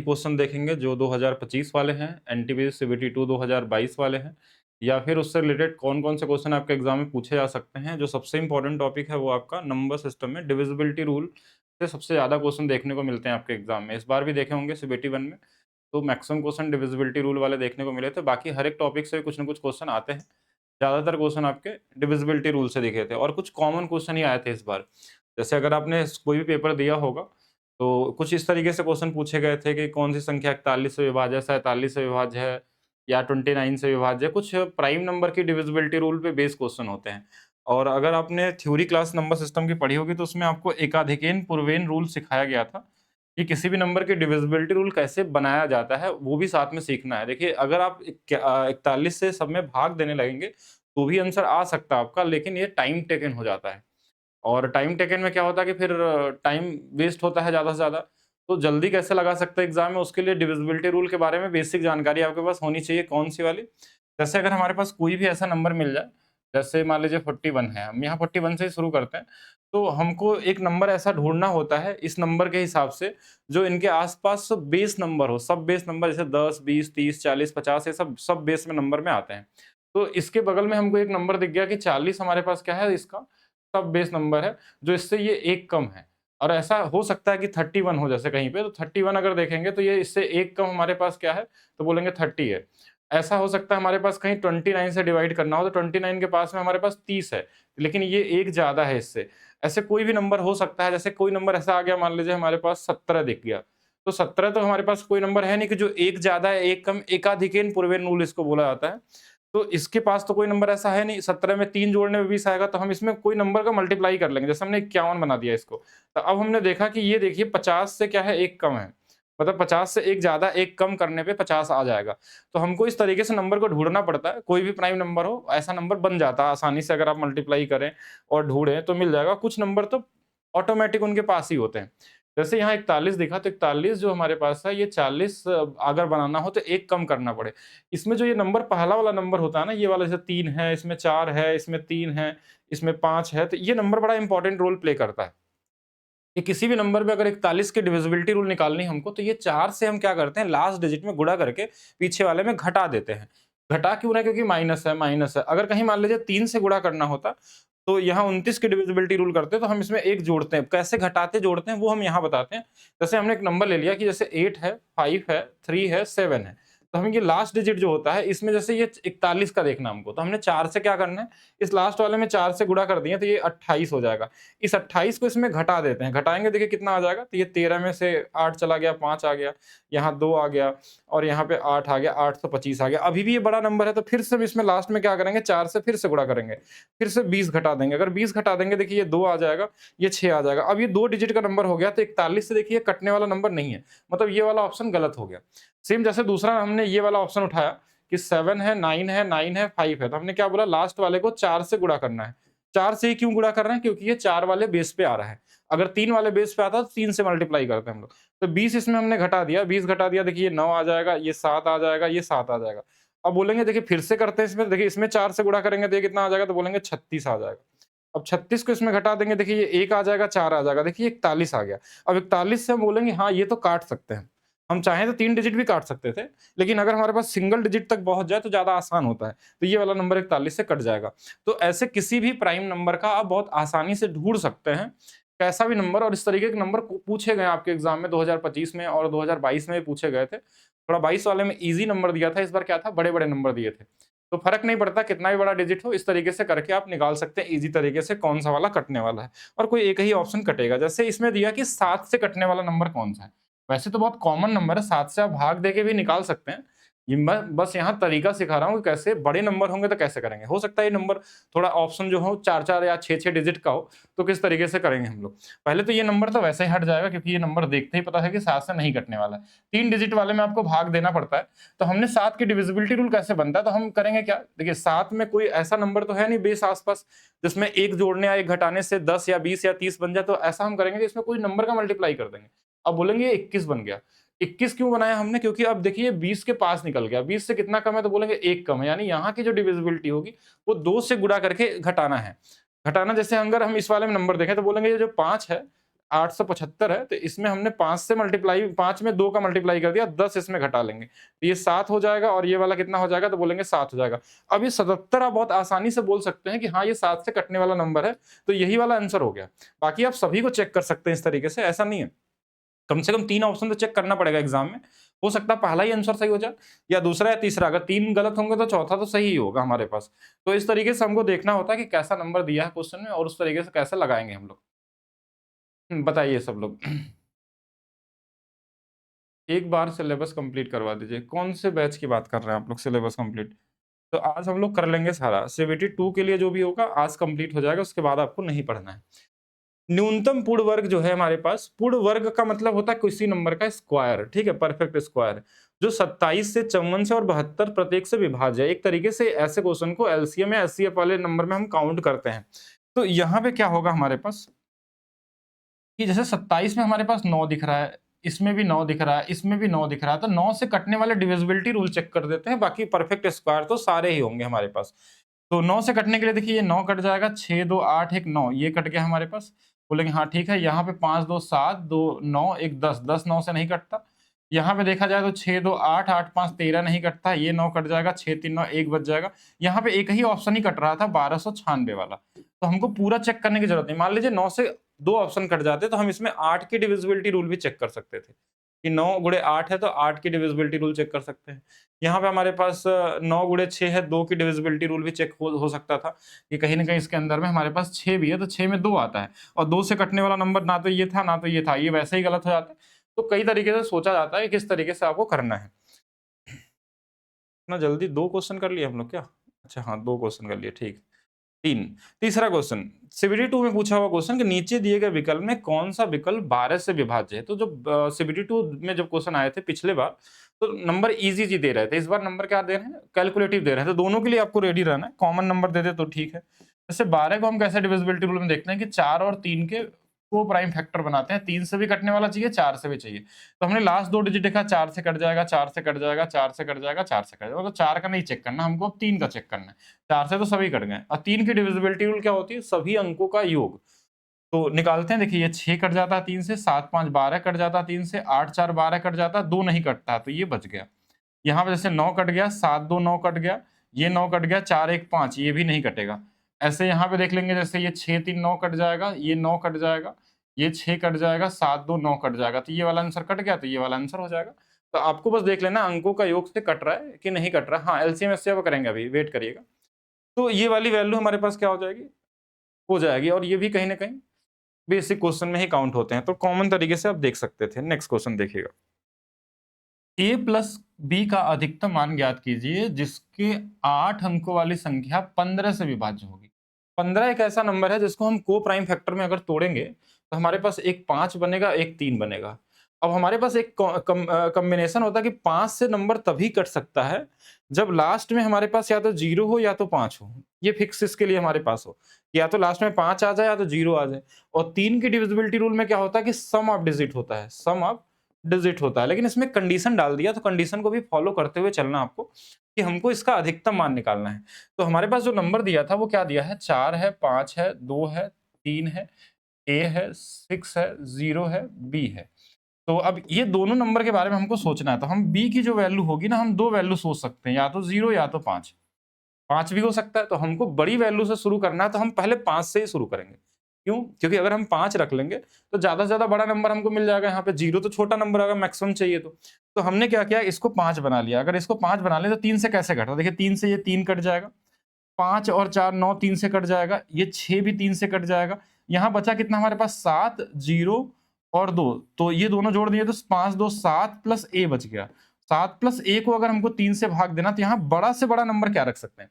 Question देखेंगे जो 2025 वाले हैं, एनटीपीसी सीबीटी 2 2022 वाले हैं, या फिर उससे रिलेटेड कौन-कौन से क्वेश्चन आपके एग्जाम में पूछे जा सकते हैं। जो सबसे इम्पोर्टेंट टॉपिक है वो आपका नंबर सिस्टम में डिविजिबिलिटी रूल से सबसे ज़्यादा क्वेश्चन देखने को मिलते हैं आपके एग्जाम में। इस बार भी देखे होंगे सीबीटी 1 में, तो मैक्सिमम क्वेश्चन डिविजिबिलिटी रूल वाले देखने को मिले थे। बाकी हर एक टॉपिक से कुछ न कुछ क्वेश्चन आते हैं। ज़्यादातर क्वेश्चन आपके डिविजिबिलिटी रूल से दिखे थे और कुछ कॉमन क्वेश्चन ही आए थे इस बार। जैसे अगर आपने कोई भी पेपर दिया होगा, तो कुछ इस तरीके से क्वेश्चन पूछे गए थे कि कौन सी संख्या 41 से विभाज्य है, 47 से विभाज्य है या 29 से विभाज्य है। कुछ प्राइम नंबर की डिविजिबिलिटी रूल पे बेस्ड क्वेश्चन होते हैं। और अगर आपने थ्योरी क्लास नंबर सिस्टम की पढ़ी होगी, तो उसमें आपको एकाधिकेन पूर्वेन रूल सिखाया गया था कि किसी भी नंबर की डिविजिबिलिटी रूल कैसे बनाया जाता है, वो भी साथ में सीखना है। देखिए, अगर आप 41 से सब में भाग देने लगेंगे, तो भी आंसर आ सकता है आपका, लेकिन ये टाइम टेकन हो जाता है। और टाइम टेकन में क्या होता है कि फिर टाइम वेस्ट होता है ज़्यादा से ज़्यादा। तो जल्दी कैसे लगा सकते हैं एग्ज़ाम में, उसके लिए डिविजिबिलिटी रूल के बारे में बेसिक जानकारी आपके पास होनी चाहिए। कौन-सी वाली? जैसे अगर हमारे पास कोई भी ऐसा नंबर मिल जाए, जैसे मान लीजिए 41 है, हम यहाँ 41 से ही शुरू करते हैं। तो हमको एक नंबर ऐसा ढूँढना होता है इस नंबर के हिसाब से, जो इनके आस-पास बेस नंबर हो। सब बेस नंबर जैसे 10, 20, 30, 40, 50, ये सब सब बेस में नंबर में आते हैं। तो इसके बगल में हमको एक नंबर दिख गया कि 40 हमारे पास क्या है, इसका सब बेस नंबर है, जो इससे ये 1 कम है। और ऐसा हो सकता है कि 31 हो जैसे कहीं पे, तो 31 अगर देखेंगे तो ये इससे 1 कम हमारे पास क्या है, तो बोलेंगे 30 है। ऐसा हो सकता है हमारे पास कहीं 29 से डिवाइड करना हो, तो 29 के पास में हमारे पास 30 है, लेकिन ये 1 ज़्यादा है इससे। ऐसे कोई भी नंबर हो सकता है, जैसे कोई नंबर ऐसा आ गया, मान लीजिए हमारे पास 17 दिख गया, तो 17 तो हमारे पास कोई नंबर है नहीं कि जो 1 ज़्यादा है, 1 कम, एकाधिकेन पूर्वेन रूल इसको बोला जाता है। तो इसके पास तो कोई नंबर ऐसा है नहीं, 17 में 3 जोड़ने में 20 आएगा, तो हम इसमें कोई नंबर का मल्टीप्लाई कर लेंगे। जैसे हमने 51 बना दिया इसको, तो अब हमने देखा कि ये देखिए 50 से क्या है, 1 कम है। मतलब 50 से 1 ज़्यादा, 1 कम करने पे 50 आ जाएगा। तो हमको इस तरीके से नंबर को ढूँढना पड़ता है। कोई भी प्राइम नंबर हो, ऐसा नंबर बन जाता है आसानी से, अगर आप मल्टीप्लाई करें और ढूँढें तो मिल जाएगा। कुछ नंबर तो ऑटोमैटिक उनके पास ही होते हैं। जैसे यहाँ 41 दिखा, तो 41 जो हमारे पास है, ये 40 अगर बनाना हो तो 1 कम करना पड़े। इसमें जो ये नंबर पहला वाला नंबर होता है ना, ये वाला जैसे 3 है, इसमें 4 है, इसमें 3 है, इसमें 5 है, तो ये नंबर बड़ा इंपॉर्टेंट रोल प्ले करता है। कि किसी भी नंबर में अगर 41 की डिविजिबिलिटी रूल निकालनी है हमको, तो ये 4 से हम क्या करते हैं, लास्ट डिजिट में गुणा करके पीछे वाले में घटा देते हैं। घटा क्यों रहे? क्योंकि माइनस है, माइनस है। अगर कहीं मान लीजिए 3 से गुणा करना होता, तो यहाँ 29 की डिविजिबिलिटी रूल करते हैं, तो हम इसमें 1 जोड़ते हैं। कैसे घटाते जोड़ते हैं वो हम यहाँ बताते हैं। जैसे हमने एक नंबर ले लिया कि जैसे 8 है, 5 है, 3 है, 7 है। तो हम ये लास्ट डिजिट जो होता है, इसमें जैसे ये 41 का देखना हमको, तो हमने 4 से क्या करना है, इस लास्ट वाले में 4 से गुणा कर दिए, तो ये 28 हो जाएगा। इस 28 को इसमें घटा देते हैं। घटाएँगे, देखिए कितना आ जाएगा, तो ये 13 में से 8 चला गया, 5 आ गया, यहाँ 2 आ गया और यहाँ पे 8 आ गया, 8 तो 25 आ गया। अभी भी ये बड़ा नंबर है, तो फिर से हम इसमें लास्ट में क्या करेंगे, 4 से फिर से गुणा करेंगे। फिर से 20 घटा देंगे। अगर 20 घटा देंगे, देखिए ये 2 आ जाएगा, ये 6 आ जाएगा। अब ये 2 डिजिट का नंबर हो गया, तो 41 से देखिए कटने वाला नंबर नहीं है। मतलब ये वाला ऑप्शन गलत हो गया। सेम जैसे दूसरा हमने ये वाला ऑप्शन उठाया कि 7 है, 9 है, 9 है, 5 है, तो हमने क्या बोला, लास्ट वाले को 4 से गुणा करना है। 4 से ही क्यों गुणा कर रहे हैं? क्योंकि ये 4 वाले बेस पे आ रहा है। अगर 3 वाले बेस पे आता तो 3 से मल्टीप्लाई करते हैं हम लोग। तो 20 इसमें हमने घटा दिया, 20 घटा दिया, देखिए ये 9 आ जाएगा, ये 7 आ जाएगा, ये 7 आ जाएगा। अब बोलेंगे देखिए फिर से करते हैं इसमें, देखिए इसमें 4 से गुणा करेंगे तो ये कितना आ जाएगा, तो बोलेंगे 36 आ जाएगा। अब 36 को इसमें घटा देंगे, देखिए ये 1 आ जाएगा, 4 आ जाएगा, देखिए 41 आ गया। अब 41 से हम बोलेंगे हाँ, ये तो काट सकते हैं। हम चाहें तो 3 डिजिट भी काट सकते थे, लेकिन अगर हमारे पास सिंगल डिजिट तक पहुँच जाए तो ज़्यादा आसान होता है। तो ये वाला नंबर 41 से कट जाएगा। तो ऐसे किसी भी प्राइम नंबर का आप बहुत आसानी से ढूँढ सकते हैं, कैसा भी नंबर। और इस तरीके के नंबर पूछे गए आपके एग्ज़ाम में 2025 में और 2022 में भी पूछे गए थे। थोड़ा 22 वाले में ईज़ी नंबर दिया था, इस बार क्या था, बड़े-बड़े नंबर दिए थे। तो फ़र्क नहीं पड़ता कितना भी बड़ा डिजिट हो, इस तरीके से करके आप निकाल सकते हैं ईज़ी तरीके से कौन-सा वाला कटने वाला है, और कोई एक ही ऑप्शन कटेगा। जैसे इसमें दिया कि 7 से कटने वाला नंबर कौन-सा है। वैसे तो बहुत कॉमन नंबर है, 7 से आप भाग देके भी निकाल सकते हैं। ये मैं बस यहाँ तरीका सिखा रहा हूँ कि कैसे, बड़े नंबर होंगे तो कैसे करेंगे। हो सकता है ये नंबर थोड़ा ऑप्शन जो हो 4-4 या 6-6 डिजिट का हो, तो किस तरीके से करेंगे हम लोग। पहले तो ये नंबर तो वैसे ही हट जाएगा, क्योंकि ये नंबर देखते ही पता है कि 7 से नहीं कटने वाला है। 3 डिजिट वाले में आपको भाग देना पड़ता है। तो हमने 7 की डिविजिबिलिटी रूल कैसे बनता है, तो हम करेंगे क्या, देखिए 7 में कोई ऐसा नंबर तो है नहीं बेस आस-पास, जिसमें 1 जोड़ने या 1 घटाने से 10 या 20 या 30 बन जाए। तो ऐसा हम करेंगे कि इसमें कोई नंबर का मल्टीप्लाई कर देंगे। अब बोलेंगे ये 21 बन गया। 21 क्यों बनाया हमने? क्योंकि अब देखिए 20 के पास निकल गया। 20 से कितना कम है, तो बोलेंगे 1 कम है। यानी यहाँ की जो डिविजिबिलिटी होगी वो 2 से गुणा करके घटाना है। घटाना, जैसे अगर हम इस वाले में नंबर देखें तो बोलेंगे ये जो 5 है, 875 है, तो इसमें हमने 5 से मल्टीप्लाई 5 में 2 का मल्टीप्लाई कर दिया, 10 इसमें घटा लेंगे। तो ये 7 हो जाएगा और ये वाला कितना हो जाएगा, तो बोलेंगे 7 हो जाएगा। अब ये 77 आप बहुत आसानी से बोल सकते हैं कि हाँ, ये 7 से कटने वाला नंबर है, तो यही वाला आंसर हो गया। बाकी आप सभी को चेक कर सकते हैं इस तरीके से, ऐसा नहीं है। कम से कम 3 ऑप्शन तो चेक करना पड़ेगा एग्जाम में। हो सकता है पहला ही आंसर सही हो जाए या दूसरा या तीसरा, अगर 3 गलत होंगे तो चौथा तो सही ही होगा हमारे पास। तो इस तरीके से हमको देखना होता है कि कैसा नंबर दिया है क्वेश्चन में और उस तरीके से कैसे लगाएंगे हम लोग। बताइए सब लोग। एक बार सिलेबस कंप्लीट करवा दीजिए। कौन से बैच की बात कर रहे हैं आप लोग सिलेबस कंप्लीट? तो आज हम लोग कर लेंगे सारा। सीबीटी 2 के लिए जो भी होगा आज कंप्लीट हो जाएगा, उसके बाद आपको नहीं पढ़ना है। न्यूनतम पूर्ण वर्ग जो है हमारे पास, पूर्ण वर्ग का मतलब होता है किसी नंबर का स्क्वायर, ठीक है, परफेक्ट स्क्वायर, जो 27 से 54 से और 72 प्रत्येक से विभाज्य है। एक तरीके से ऐसे क्वेश्चन को एलसीएम या एचसीएफ वाले नंबर में हम काउंट करते हैं। तो यहाँ पे क्या होगा हमारे पास कि जैसे 27 में हमारे पास 9 दिख रहा है, इसमें भी 9 दिख रहा है, इसमें भी 9 दिख रहा है, तो 9 से कटने वाले डिविजिबिलिटी रूल चेक कर देते हैं, बाकी परफेक्ट स्क्वायर तो सारे ही होंगे हमारे पास। तो 9 से कटने के लिए देखिए ये 9 कट जाएगा, 6 2 8 1 9 ये कट गया हमारे पास। बोलेंगे हाँ ठीक है, यहाँ पे 5 2 7 2 9 1 10 10 9 से नहीं कटता। यहाँ पे देखा जाए तो 6 2 8 8 5 13 नहीं कटता, ये 9 कट जाएगा, 6 3 9 1 बच जाएगा। यहाँ पे एक ही ऑप्शन ही कट रहा था 1296 वाला, तो हमको पूरा चेक करने की जरूरत नहीं। मान लीजिए 9 से 2 ऑप्शन कट जाते तो हम इसमें 8 की डिविजिबिलिटी रूल भी चेक कर सकते थे कि 9 गुणे 8 है तो 8 की डिविजिबिलिटी रूल चेक कर सकते हैं। यहाँ पे हमारे पास 9 गुणे 6 है, 2 की डिविजिबिलिटी रूल भी चेक हो सकता था कि कहीं ना कहीं इसके अंदर में हमारे पास 6 भी है, तो 6 में 2 आता है और 2 से कटने वाला नंबर ना तो ये था ना तो ये था, ये वैसे ही गलत हो जाता है। तो कई तरीके से सोचा जाता है किस तरीके से आपको करना है। इतना जल्दी 2 क्वेश्चन कर लिए हम लोग क्या? अच्छा हाँ, 2 क्वेश्चन कर लिए, ठीक। 3 तीसरा क्वेश्चन सीबीटी 2 में पूछा हुआ क्वेश्चन कि नीचे दिए गए विकल्प में कौन सा विकल्प 12 से विभाज्य है। तो जब सीबीटी 2 में जब क्वेश्चन आए थे पिछले बार, तो नंबर इजी जी दे रहे थे, इस बार नंबर क्या दे रहे हैं, कैलकुलेटिव दे रहे हैं। तो दोनों के लिए आपको रेडी रहना है, कॉमन नंबर दे दे तो ठीक है। जैसे 12 को हम कैसे डिविजिबिलिटी रूल में देखते हैं कि 4 और 3 के को प्राइम फैक्टर बनाते हैं, 3 से भी कटने वाला चाहिए, 4 से भी चाहिए। तो हमने लास्ट 2 डिजिट देखा, 4 से कट जाएगा, 4 से कट जाएगा, 4 से कट जाएगा, 4 से कट जाएगा। तो 4 का नहीं चेक करना हमको, अब 3 का चेक करना है। 4 से तो सभी कट गए और 3 की डिविजिबिलिटी रूल क्या होती है, सभी अंकों का योग। तो निकालते हैं, देखिए ये 6 कट जाता है 3 से, 7 5 12 कट जाता है 3 से, 8 4 12 कट जाता है, 2 नहीं कटता है, तो ये बच गया। यहाँ पे जैसे 9 कट गया, 7 2 9 कट गया, ये 9 कट गया, 4 1 5 ये भी नहीं कटेगा। ऐसे यहाँ पे देख लेंगे, जैसे ये 6 3 9 कट जाएगा, ये 9 कट जाएगा, ये 6 कट जाएगा, 7 2 9 कट जाएगा, तो ये वाला आंसर कट गया, तो ये वाला आंसर हो जाएगा। तो आपको बस देख लेना अंकों का योग से कट रहा है कि नहीं कट रहा है। हाँ, एलसीएम एचसीएफ करेंगे, अभी वेट करिएगा। तो ये वाली वैल्यू हमारे पास क्या हो जाएगी, हो जाएगी, और ये भी कहीं ना कहीं बेसिक क्वेश्चन में ही काउंट होते हैं, तो कॉमन तरीके से आप देख सकते थे। नेक्स्ट क्वेश्चन देखिएगा, a प्लस बी का अधिकतम मान ज्ञात कीजिए जिसके 8 अंकों वाली संख्या 15 से विभाज्य होगी। 15 एक ऐसा नंबर है जिसको हम को प्राइम फैक्टर में अगर तोड़ेंगे तो हमारे पास एक 5 बनेगा, एक 3 बनेगा। अब हमारे पास एक कॉम्बिनेशन होता है कि 5 से नंबर तभी कट सकता है जब लास्ट में हमारे पास या तो 0 हो या तो 5 हो। ये फिक्स इसके लिए हमारे पास हो, या तो लास्ट में 5 आ जाए या तो 0 आ जाए। और 3 की डिविजिबिलिटी रूल में क्या होता है कि सम ऑफ डिजिट होता है, सम ऑफ डिजिट होता है। लेकिन इसमें कंडीशन डाल दिया, तो कंडीशन को भी फॉलो करते हुए चलना आपको कि हमको इसका अधिकतम मान निकालना है। तो हमारे पास जो नंबर दिया था वो क्या दिया है, 4 है, 5 है, 2 है, 3 है, ए है, 6 है, 0 है, बी है। तो अब ये दोनों नंबर के बारे में हमको सोचना है। तो हम बी की जो वैल्यू होगी ना, हम 2 वैल्यू सोच सकते हैं, या तो 0 या तो 5। 5 भी हो सकता है। तो हमको बड़ी वैल्यू से शुरू करना है, तो हम पहले 5 से ही शुरू करेंगे। क्यों? क्योंकि अगर हम 5 रख लेंगे तो ज्यादा से ज्यादा बड़ा नंबर हमको मिल जाएगा। यहाँ पे 0 तो छोटा नंबर आएगा, मैक्सिमम चाहिए तो हमने क्या किया, इसको 5 बना लिया। अगर इसको 5 बना ले तो 3 से कैसे घटा, देखिए 3 से ये 3 कट जाएगा, 5 और 4 9, 3 से कट जाएगा, ये 6 भी 3 से कट जाएगा। यहाँ बचा कितना हमारे पास, 7 0 और 2, तो ये दोनों जोड़ दिए तो 5 2 7 प्लस ए बच गया। 7 प्लस ए को अगर हमको 3 से भाग देना, तो यहाँ बड़ा से बड़ा नंबर क्या रख सकते हैं,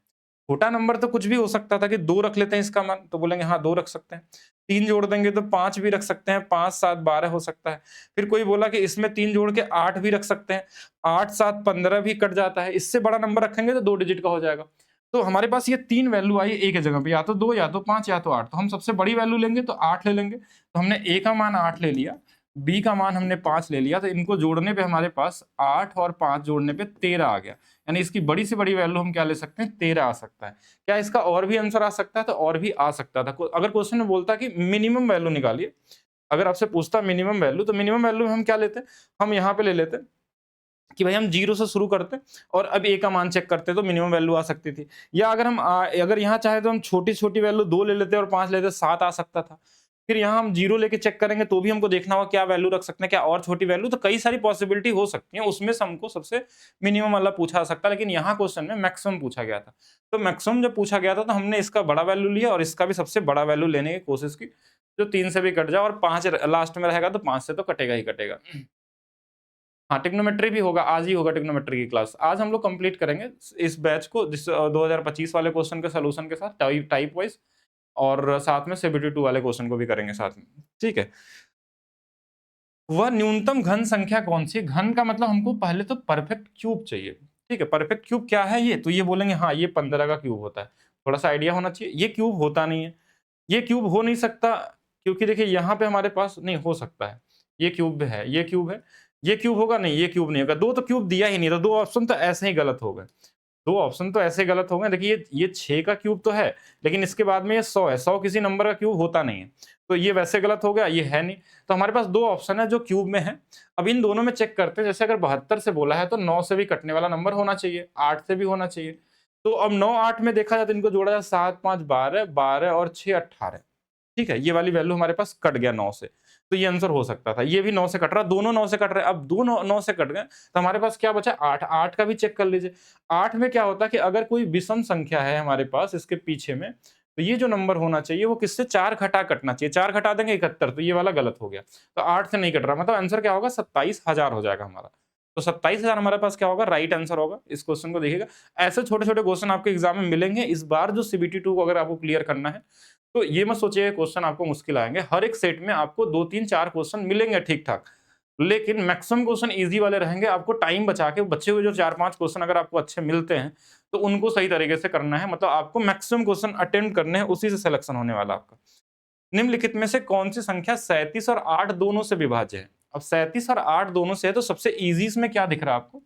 छोटा नंबर तो कुछ भी हो सकता था कि 2 रख लेते हैं इसका मान, तो बोलेंगे हाँ 2 रख सकते हैं। 3 जोड़ देंगे तो 5 भी रख सकते हैं, 5 7 12 हो सकता है। फिर कोई बोला कि इसमें 3 जोड़ के 8 भी रख सकते हैं, 8 7 15 भी कट जाता है। इससे बड़ा नंबर रखेंगे तो 2 डिजिट का हो जाएगा। तो हमारे पास ये 3 वैल्यू आई एक ही जगह पे, या तो 2 या तो 5 या तो 8। तो हम सबसे बड़ी वैल्यू लेंगे तो 8 ले लेंगे। तो हमने ए का मान 8 ले लिया, बी का मान हमने 5 ले लिया, तो इनको जोड़ने पे हमारे पास 8 और 5 जोड़ने पे 13 आ गया। यानी इसकी बड़ी से बड़ी वैल्यू हम क्या ले सकते हैं, 13 आ सकता है। क्या इसका और भी आंसर आ सकता है, तो और भी आ सकता था। अगर क्वेश्चन में बोलता कि मिनिमम वैल्यू निकालिए अगर आपसे पूछता मिनिमम वैल्यू, तो मिनिमम वैल्यू में हम क्या लेते हैं, हम यहाँ पे ले लेते हैं कि भाई हम 0 से शुरू करते और अब a का मान चेक करते तो मिनिमम वैल्यू आ सकती थी। या अगर हम अगर यहाँ चाहे तो हम छोटी-छोटी वैल्यू 2 ले लेते और 5 लेते, 7 आ सकता था। फिर यहाँ हम 0 लेके चेक करेंगे तो भी हमको देखना होगा क्या वैल्यू रख सकते हैं, क्या और छोटी वैल्यू, तो कई सारी पॉसिबिलिटी हो सकती है। उसमें से हमको सबसे मिनिमम वाला पूछा जा सकता है, लेकिन यहाँ क्वेश्चन में मैक्सिमम पूछा गया था। तो मैक्सिमम जब पूछा गया था तो हमने इसका बड़ा वैल्यू लिया और इसका भी सबसे बड़ा वैल्यू लेने की कोशिश की, जो 3 से भी कट जाए और 5 लास्ट में रहेगा तो 5 से तो कटेगा ही कटेगा। हाँ, ट्रिग्नोमेट्री भी होगा, आज ही होगा ट्रिग्नोमेट्री की क्लास। आज हम लोग कंप्लीट करेंगे इस बैच को, 2025 वाले क्वेश्चन के सॉल्यूशन के साथ टाइप वाइज, और साथ में सीबीटी 2 वाले क्वेश्चन को भी करेंगे साथ में। ठीक है। वह न्यूनतम घन संख्या कौन सी? घन का मतलब हमको पहले तो परफेक्ट क्यूब चाहिए। ठीक है, परफेक्ट क्यूब क्या है ये? तो ये बोलेंगे हाँ, ये 15 का क्यूब होता है। थोड़ा सा आइडिया होना चाहिए। ये क्यूब होता नहीं है, ये क्यूब हो नहीं सकता, क्योंकि देखिए यहाँ पे हमारे पास नहीं हो सकता है। ये क्यूब है, ये क्यूब है, ये क्यूब होगा नहीं, ये क्यूब नहीं होगा। 2 तो क्यूब दिया ही नहीं था, 2 ऑप्शन तो ऐसे ही गलत हो गए। 2 ऑप्शन तो ऐसे गलत हो गए। देखिए ये 6 का क्यूब तो है, लेकिन इसके बाद में ये 100 है। 100 किसी नंबर का क्यूब होता नहीं है, तो ये वैसे गलत हो गया, ये है नहीं। तो हमारे पास 2 ऑप्शन है जो क्यूब में है। अब इन दोनों में चेक करते हैं। जैसे अगर 72 से बोला है तो 9 से भी कटने वाला नंबर होना चाहिए, 8 से भी होना चाहिए। तो अब 9, 8 में देखा जाए तो इनको जोड़ा जाए, 7, 5, 12, 12 और 6, 18। ठीक है, ये वाली वैल्यू हमारे पास कट गया 9 से, तो ये आंसर हो सकता था। ये भी 9 से कट रहा, दोनों 9 से कट रहे हैं। अब दो 9 से कट गए तो हमारे पास क्या बचा? 8। 8 का भी चेक कर लीजिए। 8 में क्या होता है कि अगर कोई विषम संख्या है हमारे पास इसके पीछे में, तो ये जो नंबर होना चाहिए वो किससे 4 घटा कटना चाहिए। 4 घटा देंगे 71, तो ये वाला गलत हो गया। तो 8 से नहीं कट रहा, मतलब आंसर क्या होगा? 27,000 हो जाएगा हमारा। तो 27,000 हमारे पास क्या होगा? राइट आंसर होगा। इस क्वेश्चन को देखिएगा। ऐसे छोटे-छोटे क्वेश्चन आपके एग्जाम में मिलेंगे। इस बार जो सीबीटी 2 को अगर आपको क्लियर करना है, तो ये मत सोचिए क्वेश्चन आपको मुश्किल आएंगे। हर एक सेट में आपको 2, 3, 4 क्वेश्चन मिलेंगे ठीक-ठाक, लेकिन मैक्सिमम क्वेश्चन ईज़ी वाले रहेंगे। आपको टाइम बचा के बचे हुए जो 4-5 क्वेश्चन अगर आपको अच्छे मिलते हैं, तो उनको सही तरीके से करना है। मतलब आपको मैक्सिमम क्वेश्चन अटेम्प्ट करने हैं, उसी से सिलेक्शन होने वाला आपका। निम्नलिखित में से कौन सी संख्या 37 और 8 दोनों से विभाज्य है? अब 37 और 8 दोनों से है, तो सबसे ईज़ी इसमें क्या दिख रहा है आपको?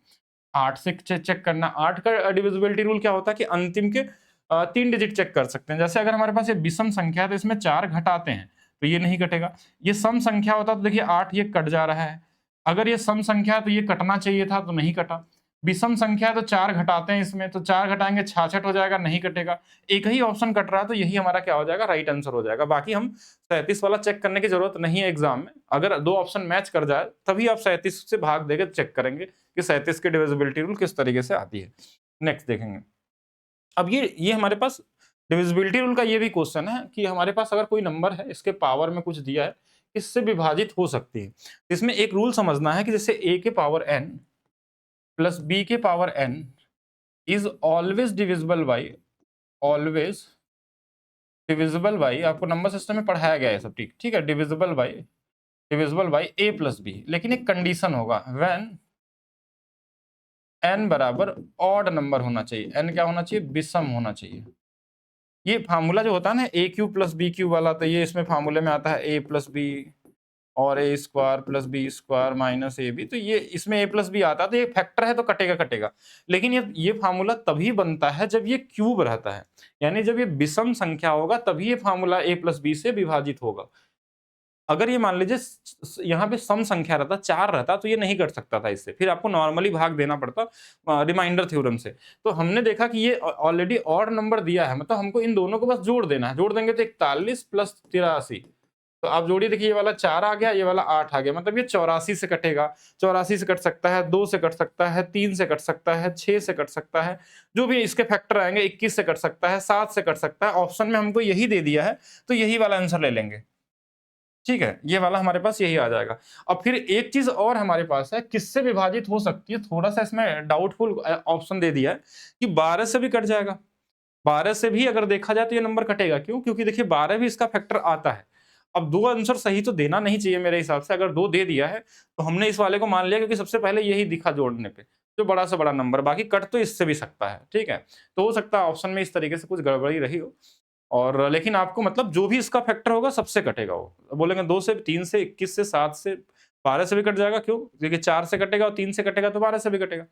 8 से चेक करना। 8 का डिविजिबिलिटी रूल क्या होता है कि अंतिम के 3 डिजिट चेक कर सकते हैं। जैसे अगर हमारे पास ये विषम संख्या है तो इसमें 4 घटाते हैं, तो ये नहीं कटेगा। ये सम संख्या होता तो देखिए 8 ये कट जा रहा है। अगर ये सम संख्या है तो ये कटना चाहिए था, तो नहीं कटा। विषम संख्या है तो 4 घटाते हैं इसमें, तो 4 घटाएँगे 66 हो जाएगा, नहीं कटेगा। एक ही ऑप्शन कट रहा है, तो यही हमारा क्या हो जाएगा? राइट आंसर हो जाएगा। बाकी हम 37 वाला चेक करने की ज़रूरत नहीं है एग्ज़ाम में। अगर 2 ऑप्शन मैच कर जाए, तभी आप 37 से भाग देके चेक करेंगे कि 37 की डिविजिबिलिटी रूल किस तरीके से आती है। नेक्स्ट देखेंगे। अब ये हमारे पास डिविजिबिलिटी रूल का ये भी क्वेश्चन है कि हमारे पास अगर कोई नंबर है, इसके पावर में कुछ दिया है, इससे विभाजित हो सकती है। इसमें एक रूल समझना है कि जैसे a के पावर n प्लस b के power n is always divisible by, always divisible by, आपको नंबर सिस्टम में पढ़ाया गया है सब, ठीक है, divisible by a plus b। लेकिन एक कंडीशन होगा, व्हेन n बराबर ऑड नंबर होना चाहिए। n क्या होना चाहिए? विषम होना चाहिए। ये फार्मूला जो होता है ना ए क्यूब प्लस बी क्यूब वाला, तो ये इसमें फार्मूले में आता है ए प्लस बी और A square plus B square minus A B. तो ये इसमें ए प्लस बी आता है, तो ये फैक्टर है तो कटेगा कटेगा। लेकिन ये फार्मूला तभी बनता है जब ये क्यूब रहता है, यानी जब ये विषम संख्या होगा तभी ये फार्मूला ए प्लस बी से विभाजित होगा। अगर ये मान लीजिए यहाँ पे सम संख्या रहता, 4 रहता, तो ये नहीं कट सकता था इससे, फिर आपको नॉर्मली भाग देना पड़ता रिमाइंडर थ्योरम से। तो हमने देखा कि ये ऑलरेडी ऑड नंबर दिया है, मतलब हमको इन दोनों को बस जोड़ देना है। जोड़ देंगे तो 41 प्लस 83, तो आप जोड़िए, देखिए ये वाला 4 आ गया, ये वाला 8 आ गया, मतलब ये 84 से कटेगा। 84 से कट सकता है, 2 से कट सकता है, 3 से कट सकता है, 6 से कट सकता है, जो भी इसके फैक्टर आएंगे, 21 से कट सकता है, 7 से कट सकता है। ऑप्शन में हमको यही दे दिया है, तो यही वाला आंसर ले लेंगे। ठीक है, ये वाला हमारे पास यही आ जाएगा। अब फिर एक चीज और हमारे पास है, किससे विभाजित हो सकती है, थोड़ा सा इसमें डाउटफुल ऑप्शन दे दिया है कि 12 से भी कट जाएगा। 12 से भी अगर देखा जाए तो ये नंबर कटेगा, क्यों? क्योंकि देखिए 12 भी इसका फैक्टर आता है। अब 2 आंसर सही तो देना नहीं चाहिए मेरे हिसाब से। अगर 2 दे दिया है तो हमने इस वाले को मान लिया, क्योंकि सबसे पहले यही दिखा जोड़ने पे, जो बड़ा से बड़ा नंबर। बाकी कट तो इससे भी सकता है, ठीक है। तो हो सकता है ऑप्शन में इस तरीके से कुछ गड़बड़ी रही हो, और लेकिन आपको मतलब जो भी इसका फैक्टर होगा सबसे कटेगा। वो बोलेंगे 2 से, 3 से, 21 से, 7 से, 12 से भी कट जाएगा, क्यों? क्योंकि 4 से कटेगा और 3 से कटेगा तो 12 से भी कटेगा।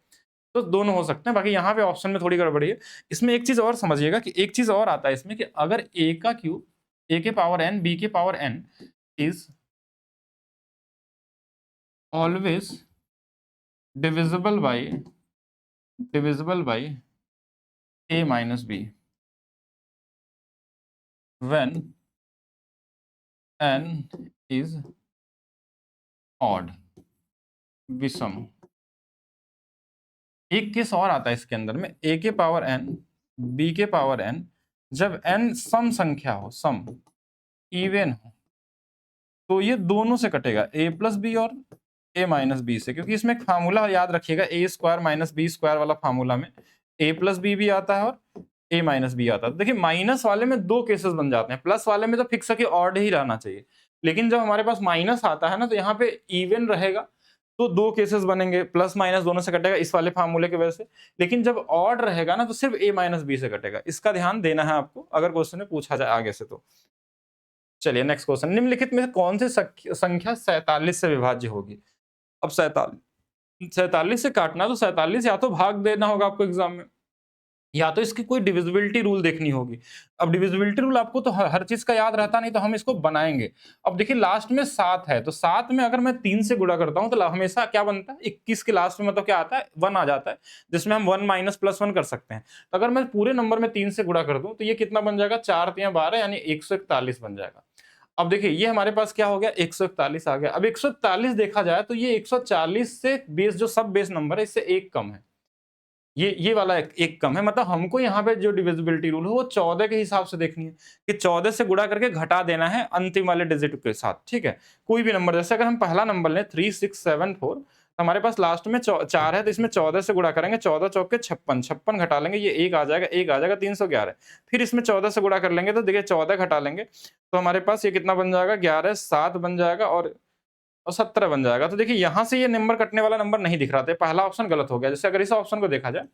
तो दोनों हो सकते हैं। बाकी यहाँ पे ऑप्शन में थोड़ी गड़बड़ी है। इसमें एक चीज और समझिएगा कि एक चीज और आता है इसमें कि अगर a का क्यूब, a के पावर n, b के power n is always divisible by a minus b when n is odd, विषम। एक केस और आता है इसके अंदर में, a के पावर n b के पावर n, जब n सम संख्या हो, सम इवन हो, तो ये दोनों से कटेगा, a प्लस बी और a माइनस बी से, क्योंकि इसमें एक फार्मूला याद रखिएगा, a square minus b square वाला फार्मूला में a प्लस बी भी आता है और a माइनस बी आता है। देखिए माइनस वाले में दो केसेस बन जाते हैं, प्लस वाले में तो फिक्स है कि ऑड ही रहना चाहिए, लेकिन जब हमारे पास माइनस आता है ना, तो यहाँ पे इवन रहेगा, तो दो केसेस बनेंगे, प्लस माइनस दोनों से कटेगा इस वाले फार्मूले की वजह से। लेकिन जब ऑड रहेगा ना, तो सिर्फ a माइनस बी से कटेगा। इसका ध्यान देना है आपको, अगर क्वेश्चन में पूछा जाए आगे से तो। चलिए नेक्स्ट क्वेश्चन, निम्नलिखित में से कौन सी संख्या 47 से विभाज्य होगी? अब 47 से काटना, तो 47 या तो भाग देना होगा आपको एग्जाम में, या तो इसकी कोई डिविजिबिलिटी रूल देखनी होगी। अब डिविजिबिलिटी रूल आपको तो हर चीज का याद रहता नहीं, तो हम इसको बनाएंगे। अब देखिए लास्ट में 7 है, तो 7 में अगर मैं 3 से गुणा करता हूं, तो हमेशा क्या बनता है, 21 के लास्ट में मतलब क्या आता है, 1 आ जाता है, जिसमें हम 1 माइनस प्लस 1 कर सकते हैं। तो अगर मैं पूरे नंबर में 3 से गुणा कर दूं, तो ये कितना बन जाएगा, 4 3 12, यानी 141 बन जाएगा। अब देखिए ये हमारे पास क्या हो गया, 141 आ गया। अब 141 देखा जाए तो ये 140 से बेस, जो सब बेस नंबर है, इससे एक कम है, ये वाला एक कम है। मतलब हमको यहाँ पे जो डिविजिबिलिटी रूल है वो 14 के हिसाब से देखनी है, कि 14 से गुणा करके घटा देना है अंतिम वाले डिजिट के साथ, ठीक है। कोई भी नंबर, जैसे अगर हम पहला नंबर लें 3674, तो हमारे पास लास्ट में 4 है, तो इसमें 14 से गुणा करेंगे, 14 चौके 56, 56 घटा लेंगे, ये एक आ जाएगा, एक आ जाएगा, 311। फिर इसमें 14 से गुणा कर लेंगे, तो देखिए 14 घटा लेंगे, तो हमारे पास ये कितना बन जाएगा, 11 7 बन जाएगा, और 17 बन जाएगा। तो देखिए यहाँ से ये नंबर कटने वाला नंबर नहीं दिख रहा था, पहला ऑप्शन गलत हो गया। जैसे अगर इस ऑप्शन को देखा जाए